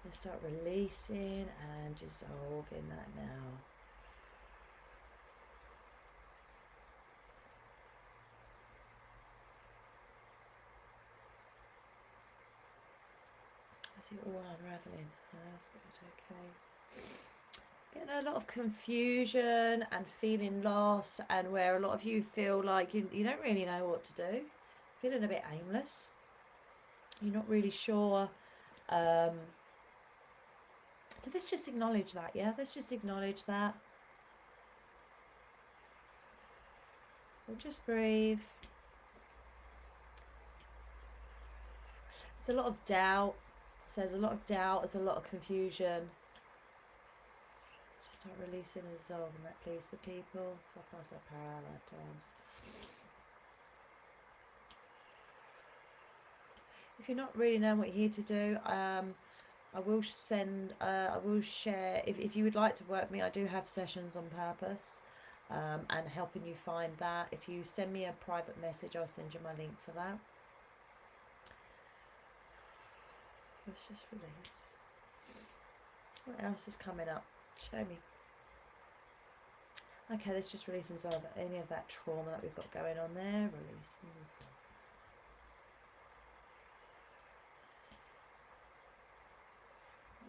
And start releasing and dissolving that now. See it all unraveling. That's good, okay. Getting a lot of confusion and feeling lost, and where a lot of you feel like you don't really know what to do. Feeling a bit aimless. You're not really sure. So let's just acknowledge that, yeah? Let's just acknowledge that. We'll just breathe. There's a lot of doubt. So there's a lot of doubt. There's a lot of confusion. Let's just start releasing and dissolving that, please, for people. So I'll pass that power out lifetimes. If you're not really knowing what you're here to do, I will share, if you would like to work with me, I do have sessions on purpose, and helping you find that. If you send me a private message, I'll send you my link for that. Let's just release. What else is coming up? Show me. Okay, let's just release and dissolve any of that trauma that we've got going on there. Release and dissolve.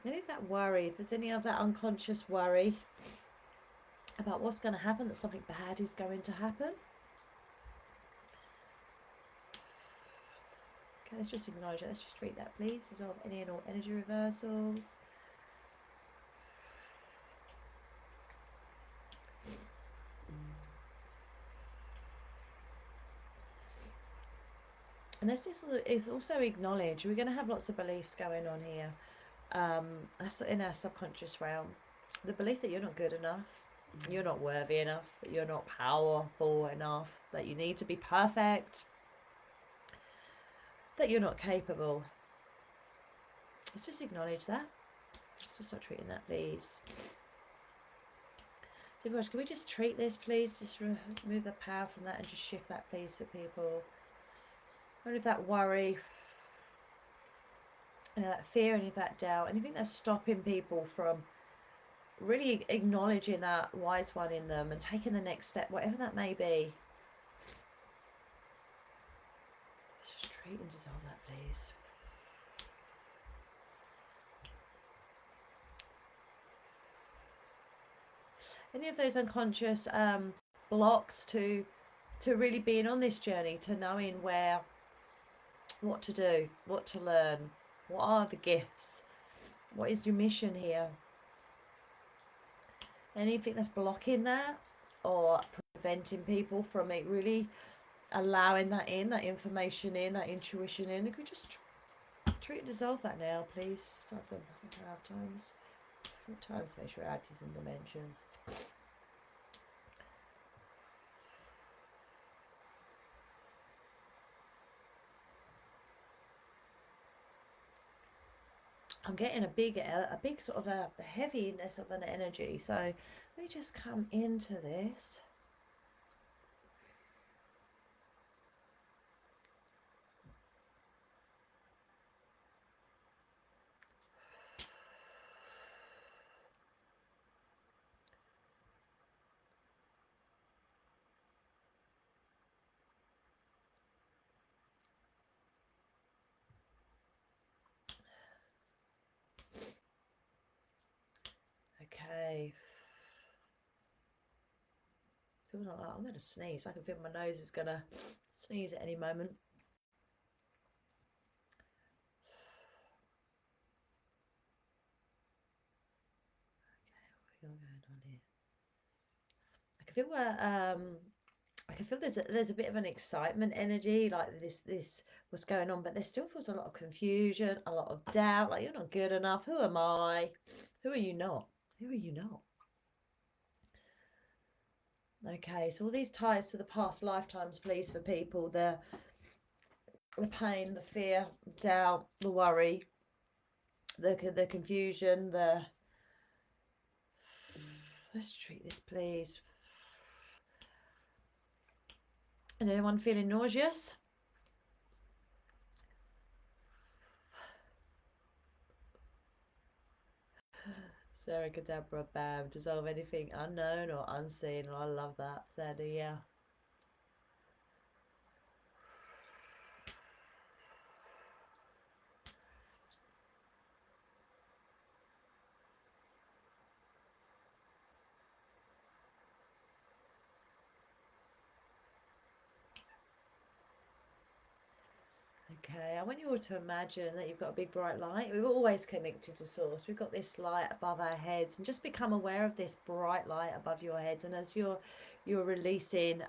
Any of that worry, if there's any of that unconscious worry about what's going to happen, that something bad is going to happen. Okay, let's just acknowledge it. Let's just treat that, please. Dissolve any and all energy reversals. And this is also acknowledge we're going to have lots of beliefs going on here. That's in our subconscious realm. The belief that you're not good enough, you're not worthy enough, that you're not powerful enough, that you need to be perfect, that you're not capable. Let's just acknowledge that. Just start treating that, please. So can we just treat this, please? Just remove the power from that and just shift that, please, for people. Any of that worry, any of that fear, any of that doubt, anything that's stopping people from really acknowledging that wise one in them and taking the next step, whatever that may be. Let's just treat and dissolve that, please. Any of those unconscious blocks to really being on this journey, to knowing what to do, what to learn, what are the gifts, what is your mission here? Anything that's blocking that or preventing people from it really allowing that in, that information in, that intuition in. Can we just treat and dissolve that now, please? Start from 5 times. 4 times spatial realities and dimensions. I'm getting a big sort of a heaviness of an energy. So let me just come into this. Okay. Feel like I'm going to sneeze. I can feel my nose is going to sneeze at any moment. Okay, what are we going on here? I can feel there's a bit of an excitement energy, like this what's going on, but there still feels a lot of confusion, a lot of doubt, like you're not good enough. Who am I? Who are you not? Who are you not? Okay, so all these ties to the past lifetimes, please, for people, the pain, the fear, doubt, the worry, the confusion, let's treat this, please. And anyone feeling nauseous? Sarah Cadabra, bam. Dissolve anything unknown or unseen. Oh, I love that, Sandy, yeah. Okay, I want you all to imagine that you've got a big bright light. We're always connected to source. We've got this light above our heads, and just become aware of this bright light above your heads. And as you're releasing,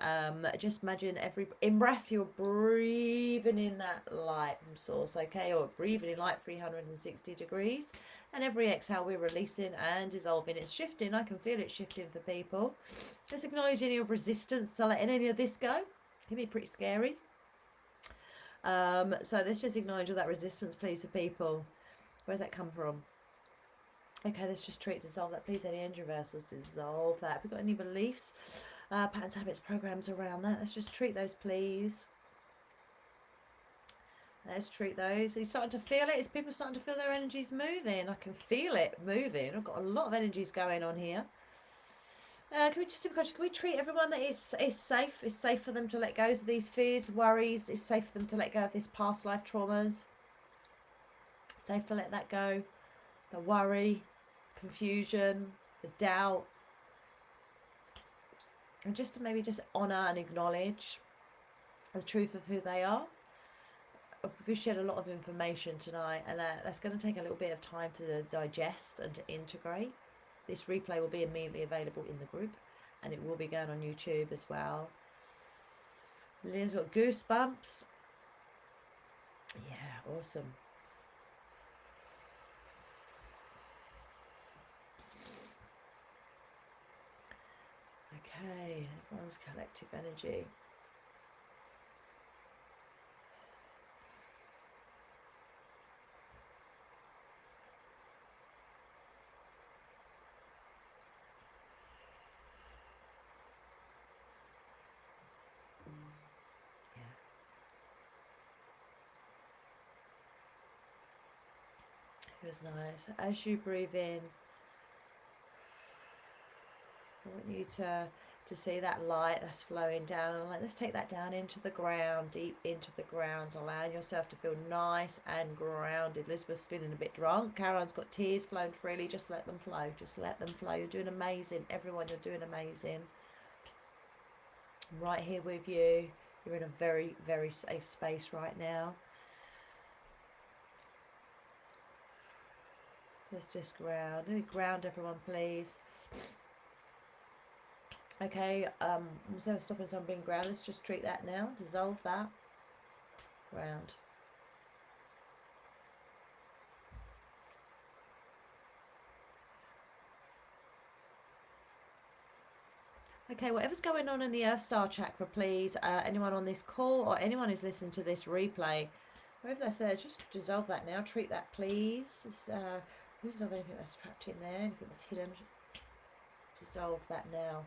just imagine every in breath you're breathing in that light from source, okay, or breathing in light 360 degrees, and every exhale we're releasing and dissolving. It's shifting. I can feel it shifting for people. Just acknowledge any of resistance to letting any of this go. It can be pretty scary. So let's just acknowledge all that resistance, please, for people. Where's that come from? Okay, let's just dissolve that, please. Any energy reversals, dissolve that. Have we got any beliefs, patterns, habits, programs around that? Let's just treat those, please. Let's treat those. Are you starting to feel it? Is people starting to feel their energies moving? I can feel it moving. I've got a lot of energies going on here. Can we just do a question? Can we treat everyone that is safe? It's safe for them to let go of these fears, worries. It's safe for them to let go of this past life traumas. Safe to let that go. The worry, confusion, the doubt. And just to maybe just honour and acknowledge the truth of who they are. We've shared a lot of information tonight, and that's going to take a little bit of time to digest and to integrate. This replay will be immediately available in the group, and it will be going on YouTube as well. Lynn's got goosebumps. Yeah, awesome. Okay, everyone's collective energy. It was nice. As you breathe in, I want you to see that light that's flowing down, and let's take that down into the ground, deep into the ground, allowing yourself to feel nice and grounded. Elizabeth's feeling a bit drunk. Caroline's got tears flowing freely. Just let them flow. Just let them flow. You're doing amazing. Everyone, you're doing amazing. I'm right here with you. You're in a very, very safe space right now. Let's just ground. Let me ground everyone, please. Okay, instead of stopping someone being ground, let's just treat that now. Dissolve that. Ground. Okay, whatever's going on in the Earth Star chakra, please, anyone on this call or anyone who's listening to this replay, whatever that's there, just dissolve that now. Treat that, please. Dissolve anything that's trapped in there, anything that's hidden. Dissolve that now.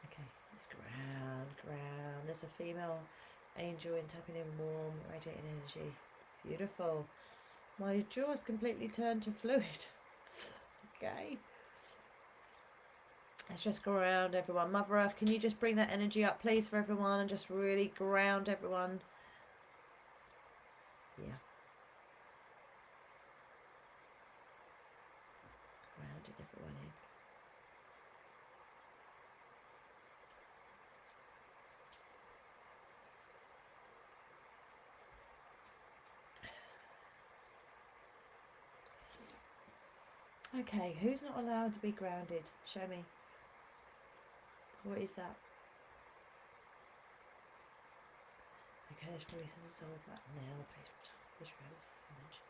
Okay, let's ground. There's a female angel in tapping in warm, radiating energy. Beautiful. My jaw's completely turned to fluid. Okay. Let's just go around everyone. Mother Earth, can you just bring that energy up, please, for everyone, and just really ground everyone? Yeah. Grounding everyone in. Okay, who's not allowed to be grounded? Show me. What is that? Okay, let's release and dissolve that now. Please return to the shreds dimensions.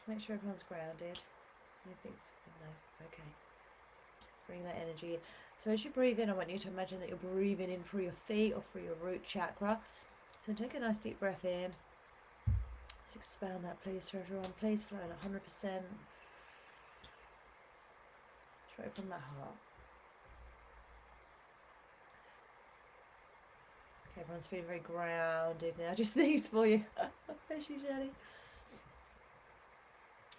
Make sure everyone's grounded. No. Okay. Bring that energy in. So as you breathe in, I want you to imagine that you're breathing in through your feet or through your root chakra. So take a nice deep breath in. Let's expand that, please, for everyone. Please flow at 100%. Straight from that heart. Okay, everyone's feeling very grounded now. Just these for you. Bless you, Jenny.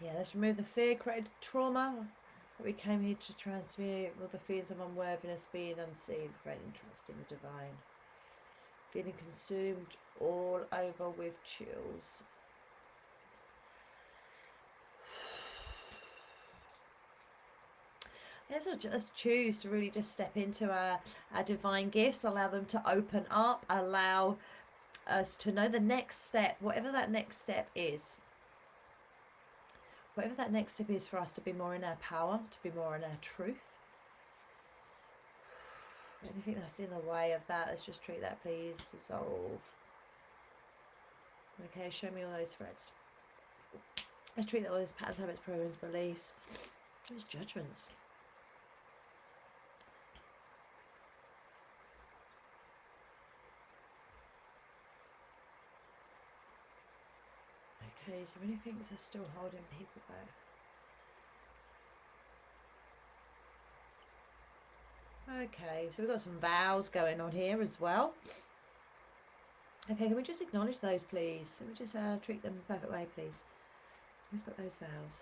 Yeah, let's remove the fear, created trauma that we came here to transmute, all the feelings of unworthiness, being unseen, creating trust in the divine. Feeling consumed all over with chills. Let's choose to really just step into our divine gifts, allow them to open up, allow us to know the next step, whatever that next step is. Whatever that next step is for us to be more in our power, to be more in our truth. Anything that's in the way of that, let's just treat that, please. Dissolve. Okay, show me all those threads. Let's treat all those patterns, habits, programs, beliefs, those judgments. Okay, is there anything that's still holding people back? Okay, so we've got some vows going on here as well. Okay, can we just acknowledge those, please? Can we just treat them the perfect way, please? Who's got those vows?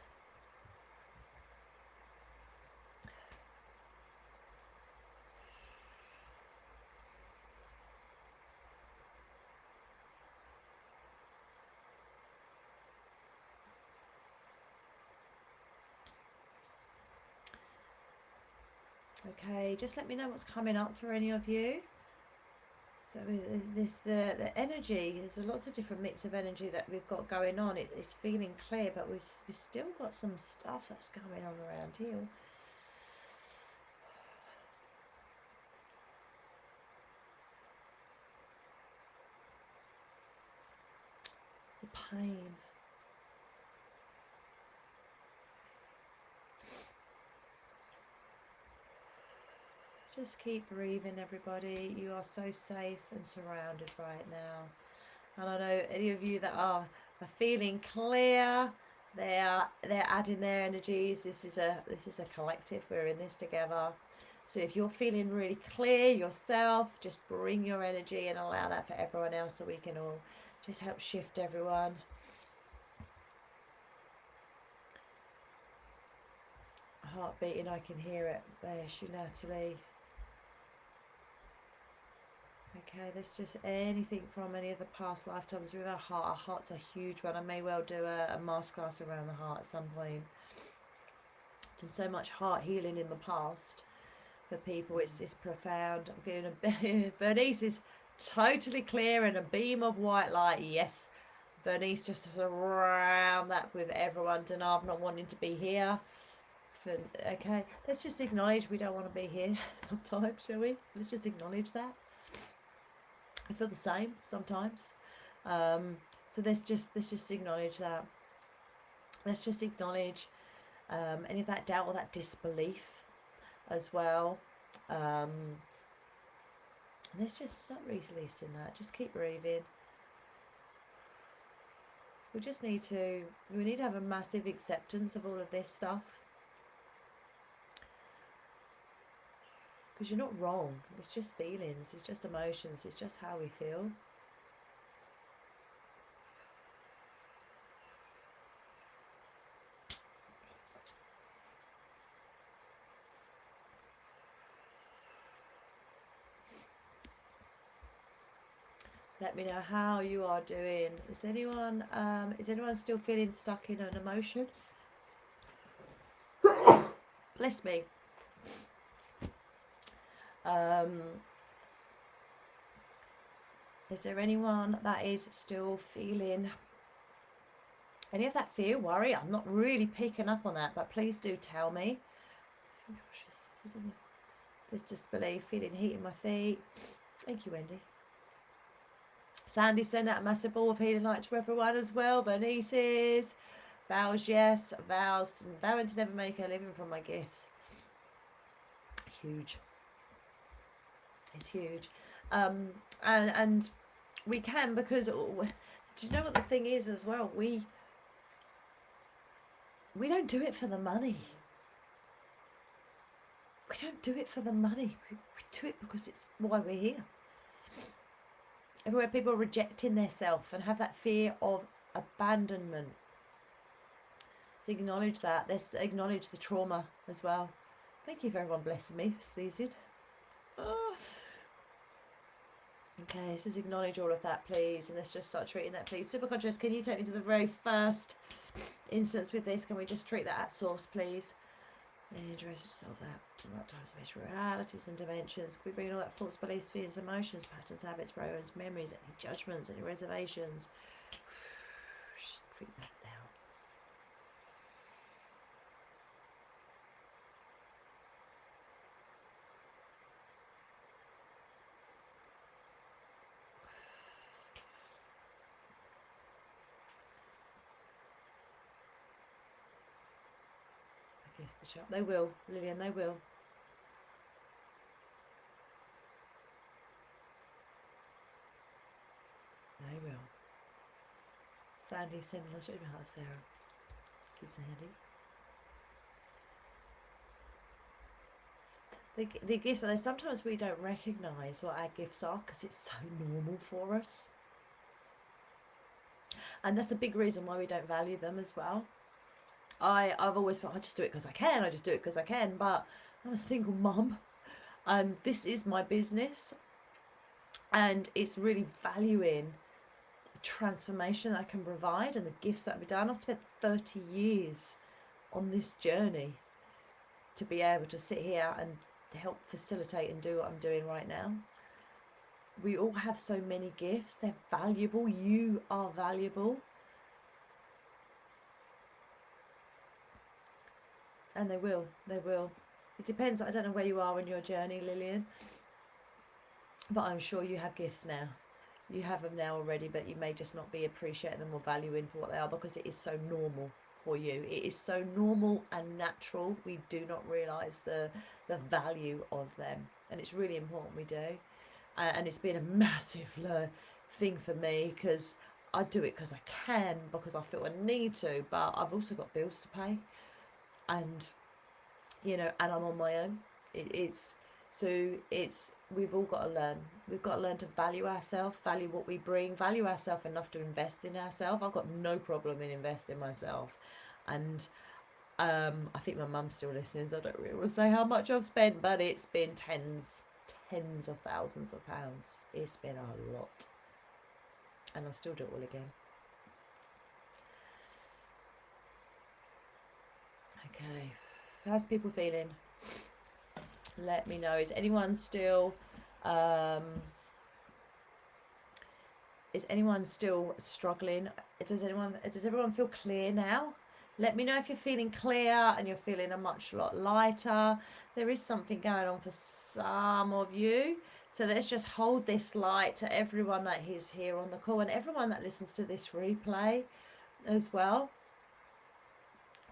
Okay, just let me know what's coming up for any of you. So the energy, there's lots of different mix of energy that we've got going on. It's feeling clear, but we've still got some stuff that's going on around here. It's the pain. Just keep breathing, everybody. You are so safe and surrounded right now. And I know any of you that are feeling clear, they're adding their energies. This is a collective. We're in this together. So if you're feeling really clear yourself, just bring your energy and allow that for everyone else, so we can all just help shift everyone. Heart beating, I can hear it. There's you, Natalie. Okay, there's just anything from any of the past lifetimes with our heart. Our heart's a huge one. I may well do a masterclass around the heart at some point. Done so much heart healing in the past for people. It's profound. I'm feeling a Bernice is totally clear and a beam of white light. Yes, Bernice just around that with everyone. Danav not wanting to be here. Okay, let's just acknowledge we don't want to be here sometimes, shall we? Let's just acknowledge that. I feel the same sometimes. So let's just acknowledge that. Let's just acknowledge any of that doubt or that disbelief as well. Let's just start releasing that. Just keep breathing. We need to have a massive acceptance of all of this stuff. Because you're not wrong. It's just feelings. It's just emotions. It's just how we feel. Let me know how you are doing. Is anyone still feeling stuck in an emotion? Bless me. Is there anyone that is still feeling any of that fear, worry? I'm not really picking up on that, but please do tell me. This disbelief, feeling heat in my feet. Thank you, Wendy. Sandy sent out a massive ball of healing light to everyone as well. Bernice's vows, yes, vows, vowing to never make a living from my gifts. Huge. It's huge. And we can, because do you know what the thing is as well? We don't do it for the money. We don't do it for the money. We do it because it's why we're here. Everywhere people are rejecting their self and have that fear of abandonment. So acknowledge that. Let's acknowledge the trauma as well. Thank you for everyone blessing me, sneezing. Oh. Okay, let's just acknowledge all of that, please. And let's just start treating that, please. Superconscious, can you take me to the very first instance with this? Can we just treat that at source, please? And address to solve that. Right time, space, realities and dimensions. Can we bring in all that thoughts, beliefs, feelings, emotions, patterns, habits, programs, memories, any judgments, any reservations? Just treat that now. The shop. They will, Lillian, they will. They will. Sandy, send me a heart, Sarah. Keep Sandy. The gifts, and sometimes we don't recognise what our gifts are because it's so normal for us. And that's a big reason why we don't value them as well. I've always thought, I just do it because I can, I just do it because I can, but I'm a single mum and this is my business, and it's really valuing the transformation that I can provide and the gifts that I've done. I've spent 30 years on this journey to be able to sit here and help facilitate and do what I'm doing right now. We all have so many gifts. They're valuable. You are valuable. And they will. It depends. I don't know where you are in your journey, Lillian, but I'm sure you have gifts now. You have them now already, but you may just not be appreciating them or valuing for what they are because it is so normal for you. It is so normal and natural. We do not realise the value of them, and it's really important we do. And it's been a massive thing for me because I do it because I can, because I feel I need to, but I've also got bills to pay. And you know, and I'm on my own. We've all got to learn. We've got to learn to value ourselves, value what we bring, value ourselves enough to invest in ourselves. I've got no problem in investing myself, and I think my mum's still listening, so I don't really want to say how much I've spent, but it's been tens of thousands of pounds. It's been a lot, and I'll still do it all again. Okay, how's people feeling? Let me know. Is anyone still struggling? Does everyone feel clear now? Let me know if you're feeling clear and you're feeling a lot lighter. There is something going on for some of you, so let's just hold this light to everyone that is here on the call and everyone that listens to this replay as well.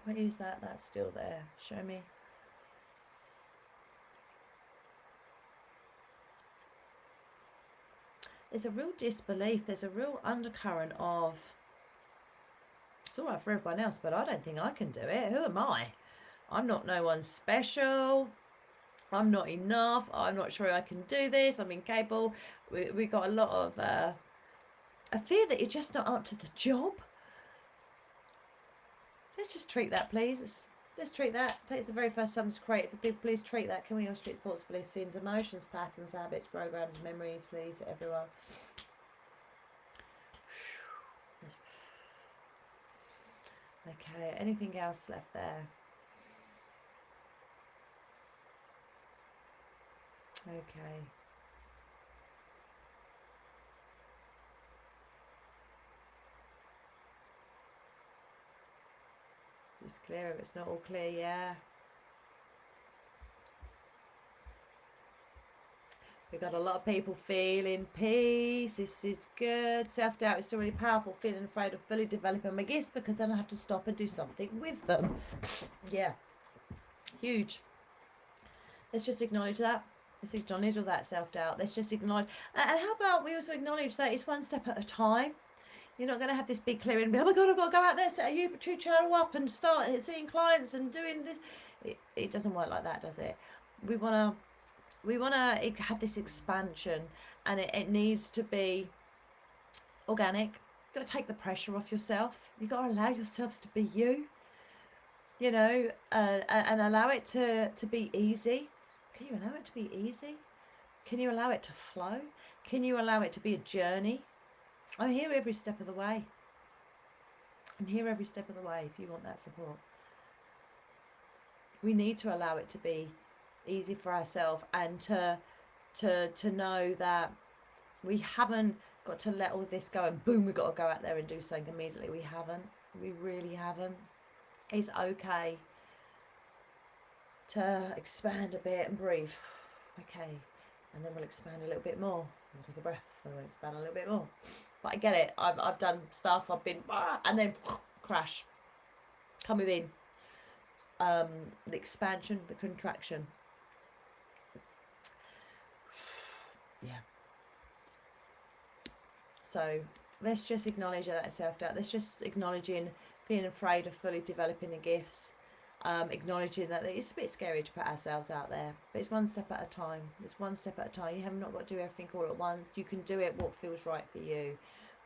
What is that? That's still there. Show me. There's a real disbelief. There's a real undercurrent of, it's all right for everyone else, but I don't think I can do it. Who am I? I'm not no one special. I'm not enough. I'm not sure I can do this. I'm incapable. We got a lot of a fear that you're just not up to the job. Let's just treat that, please. Let's treat that. It takes the very first time to create it for people. Please treat that. Can we all treat thoughts, beliefs, feelings, emotions, patterns, habits, programs, memories, please, for everyone. Okay, anything else left there? Okay. It's clear. If it's not all clear, yeah. We've got a lot of people feeling peace. This is good. Self-doubt is still really powerful. Feeling afraid of fully developing my gifts because then I have to stop and do something with them. Yeah. Huge. Let's just acknowledge that. Let's acknowledge all that self-doubt. Let's just acknowledge. And how about we also acknowledge that it's one step at a time. You're not going to have this big clearing and be, oh my God, I've got to go out there, set a YouTube channel up and start seeing clients and doing this. It doesn't work like that, does it? We want to have this expansion, and it needs to be organic. You've got to take the pressure off yourself. You've got to allow yourselves to be you, you know, and allow it to be easy. Can you allow it to be easy? Can you allow it to flow? Can you allow it to be a journey? I'm here every step of the way. I'm here every step of the way if you want that support. We need to allow it to be easy for ourselves, and to know that we haven't got to let all this go and boom, we've got to go out there and do something immediately. We haven't. We really haven't. It's okay to expand a bit and breathe. Okay. And then we'll expand a little bit more. We'll take a breath and we'll expand a little bit more. But I get it. I've done stuff. I've been and then crash. Come within. The expansion, the contraction. Yeah. So let's just acknowledge that self-doubt. Let's just acknowledging being afraid of fully developing the gifts. Acknowledging that it's a bit scary to put ourselves out there, but it's one step at a time. It's one step at a time. You have not got to do everything all at once. You can do it what feels right for you.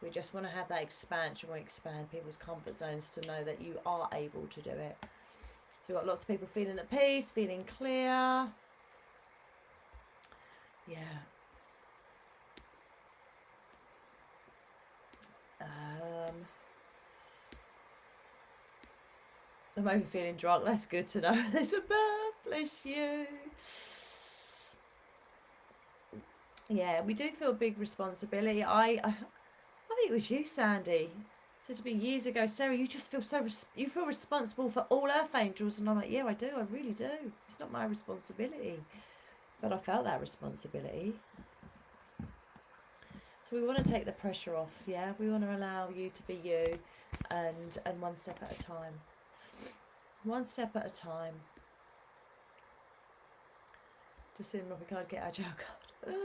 We just want to have that expansion. We want to expand people's comfort zones to know that you are able to do it. So we've got lots of people feeling at peace, feeling clear. Yeah. I'm over feeling drunk. That's good to know. Elizabeth, bless you. Yeah, we do feel a big responsibility. I think it was you, Sandy, said to me years ago, Sarah, you just feel you feel responsible for all Earth Angels, and I'm like, yeah, I do. I really do. It's not my responsibility, but I felt that responsibility. So we want to take the pressure off. Yeah, we want to allow you to be you, and one step at a time. One step at a time. Just seeing if we can't get our job card.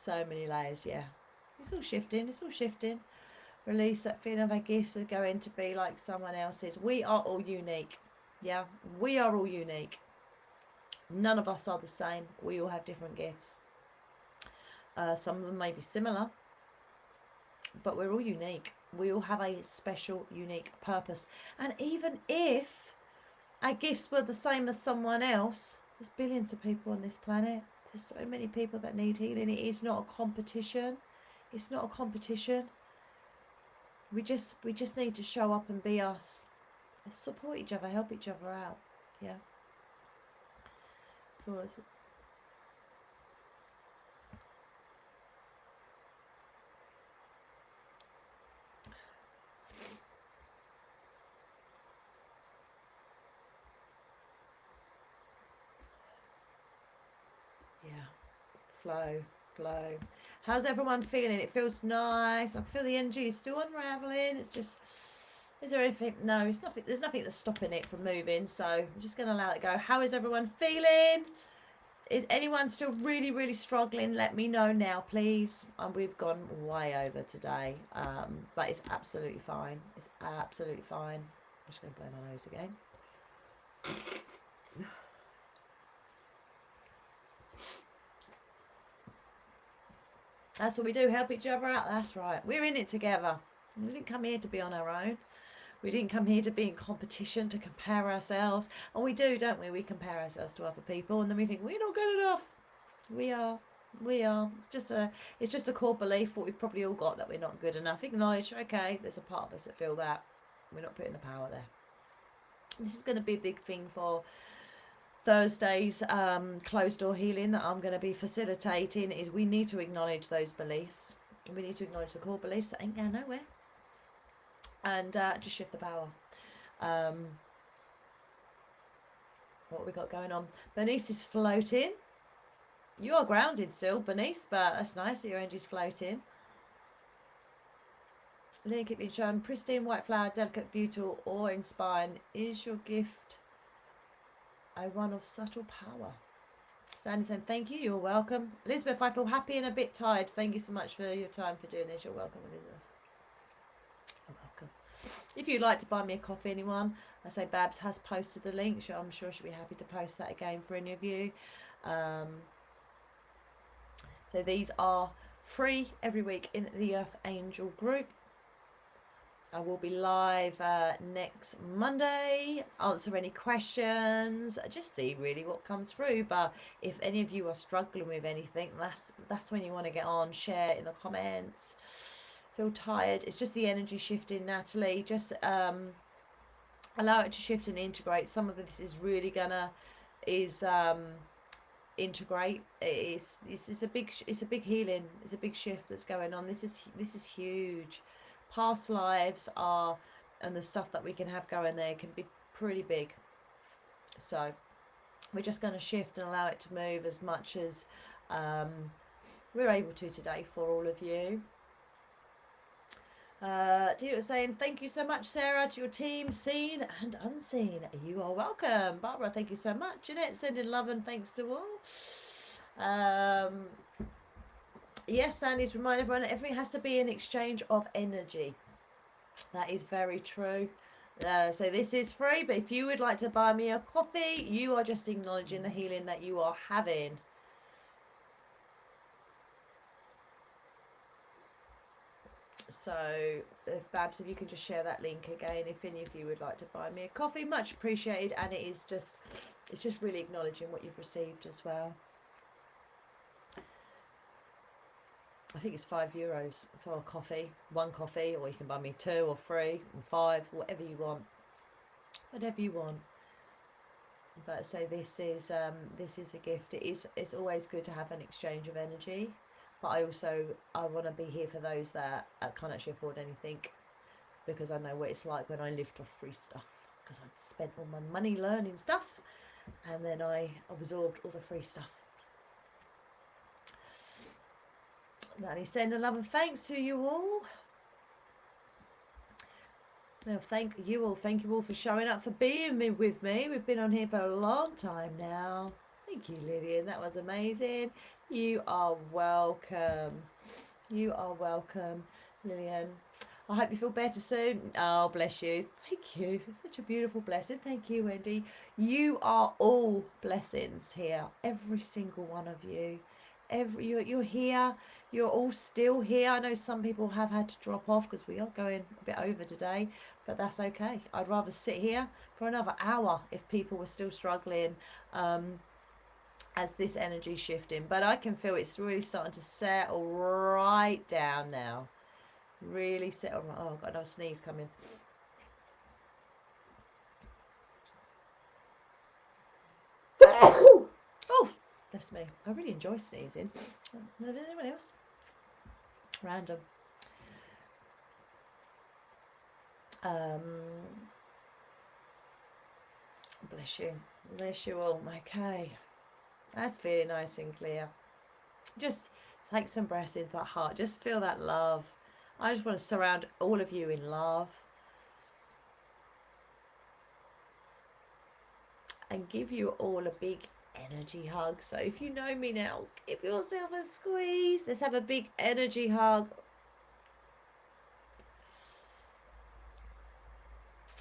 So many layers, yeah. It's all shifting, it's all shifting. Release that feeling of our gifts are going to be like someone else's. We are all unique. Yeah, we are all unique. None of us are the same. We all have different gifts. Some of them may be similar, but we're all unique. We all have a special, unique purpose. And even if our gifts were the same as someone else, there's billions of people on this planet. There's so many people that need healing. It is not a competition. It's not a competition. We just need to show up and be us. Support each other, help each other out. Yeah. Pause. Yeah. Flow. How's everyone feeling? It feels nice. I feel the energy is still unraveling. It's just, is there anything? No, it's nothing. There's nothing that's stopping it from moving. So I'm just going to allow it go. How is everyone feeling? Is anyone still really, really struggling? Let me know now, please. We've gone way over today, but it's absolutely fine. It's absolutely fine. I'm just going to blow my nose again. That's what we do, help each other out. That's right. We're in it together. We didn't come here to be on our own. We didn't come here to be in competition, to compare ourselves. And we do, don't we? We compare ourselves to other people, and then we think we're not good enough. We are. It's just a core belief, what we've probably all got, that we're not good enough. Acknowledge, okay, there's a part of us that feel that. We're not putting the power there. This is going to be a big thing for Thursday's closed door healing that I'm going to be facilitating. Is we need to acknowledge those beliefs. We need to acknowledge the core beliefs that ain't going nowhere, and just shift the power. What we got going on? Bernice is floating. You are grounded still, Bernice, but that's nice that your energy's floating. Link it being shown. Pristine white flower, delicate, beautiful, awe-inspiring. Is your gift a one of subtle power? Sandy saying thank you. You're welcome. Elizabeth, I feel happy and a bit tired. Thank you so much for your time for doing this. You're welcome, Elizabeth. You're welcome. If you'd like to buy me a coffee, anyone, I say Babs has posted the link. I'm sure she'll be happy to post that again for any of you. So these are free every week in the Earth Angel group. I will be live next Monday, answer any questions, just see really what comes through. But if any of you are struggling with anything, that's when you want to get on, share in the comments. Feel tired, it's just the energy shifting, Natalie. Just allow it to shift and integrate. Some of this is really gonna integrate. It's a big healing, it's a big shift that's going on. This is huge. Past lives are, and the stuff that we can have going there can be pretty big. So we're just going to shift and allow it to move as much as we're able to today for all of you. Tina was saying, thank you so much, Sarah, to your team, seen and unseen. You are welcome. Barbara, thank you so much. Jeanette, sending love and thanks to all. Yes, Sandy, to remind everyone, everything has to be an exchange of energy. That is very true. So this is free, but if you would like to buy me a coffee, you are just acknowledging the healing that you are having. So, Babs, if you can just share that link again, if any of you would like to buy me a coffee, much appreciated. And it's just really acknowledging what you've received as well. I think it's €5 for a coffee, one coffee, or you can buy me 2 or 3 or 5, whatever you want, But so this is a gift. It's always good to have an exchange of energy, but I want to be here for those that can't actually afford anything, because I know what it's like when I lived off free stuff, because I'd spent all my money learning stuff, and then I absorbed all the free stuff. Nanny, send a love and thanks to you all. Now, thank you all for showing up, for being with me. We've been on here for a long time now. Thank you, Lillian. That was amazing. You are welcome. You are welcome, Lillian. I hope you feel better soon. Oh, bless you. Thank you. Such a beautiful blessing. Thank you, Wendy. You are all blessings here. Every single one of you. You're here. You're all still here. I know some people have had to drop off because we are going a bit over today, but that's okay. I'd rather sit here for another hour if people were still struggling as this energy shifting. But I can feel it's really starting to settle right down now. Really settle. Oh, I've got another sneeze coming. Oh, bless me. I really enjoy sneezing. Not anyone else? Random. Bless you. Bless you all. Okay. That's feeling nice and clear. Just take some breaths into that heart. Just feel that love. I just want to surround all of you in love. And give you all a big energy hug. So if you know me now, give yourself a squeeze. Let's have a big energy hug.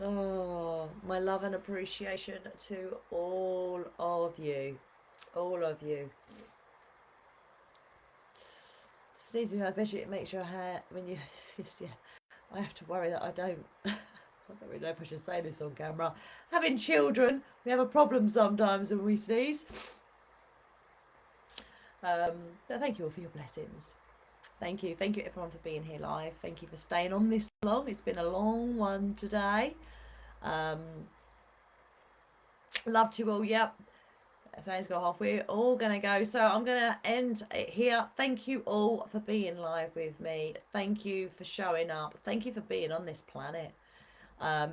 Oh, my love and appreciation to all of you. All of you. Sneezing, I bet you it makes your hair, when you, yes, yeah, I have to worry that I don't. I don't really know if I should say this on camera. Having children, we have a problem sometimes when we sneeze. But thank you all for your blessings. Thank you everyone for being here live. Thank you for staying on this long. It's been a long one today. Love to you all. Yep. Sounds got off. We're all gonna go, so I'm gonna end it here. Thank you all for being live with me. Thank you for showing up. Thank you for being on this planet.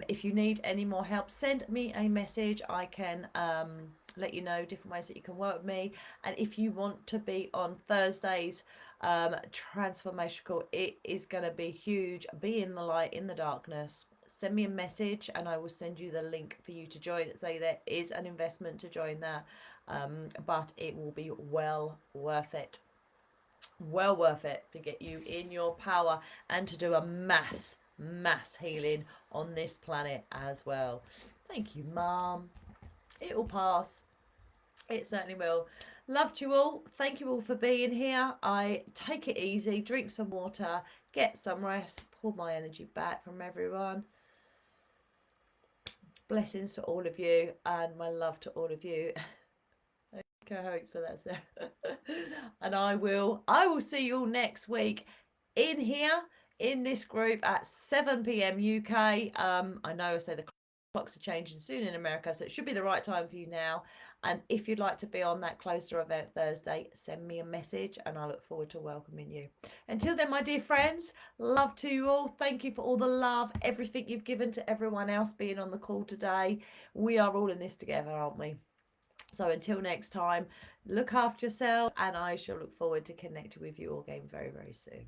If you need any more help, send me a message. I can let you know different ways that you can work with me. And if you want to be on Thursday's transformation call, it is going to be huge. Be in the light, in the darkness. Send me a message and I will send you the link for you to join. Say there is an investment to join that, but it will be well worth it. Well worth it to get you in your power and to do a mass healing on this planet as well. Thank you, Mum. It will pass. It certainly will. Loved you all. Thank you all for being here. I take it easy, drink some water, get some rest, pull my energy back from everyone. Blessings to all of you and my love to all of you. Thanks for that, Sarah. And I will see you all next week in here in this group at 7 p.m. UK. I know I say the clocks are changing soon in America, so it should be the right time for you now. And if you'd like to be on that closer event Thursday, send me a message and I look forward to welcoming you. Until then, my dear friends, love to you all. Thank you for all the love, everything you've given to everyone else being on the call today. We are all in this together, aren't we? So until next time, look after yourself, and I shall look forward to connecting with you all again very, very soon.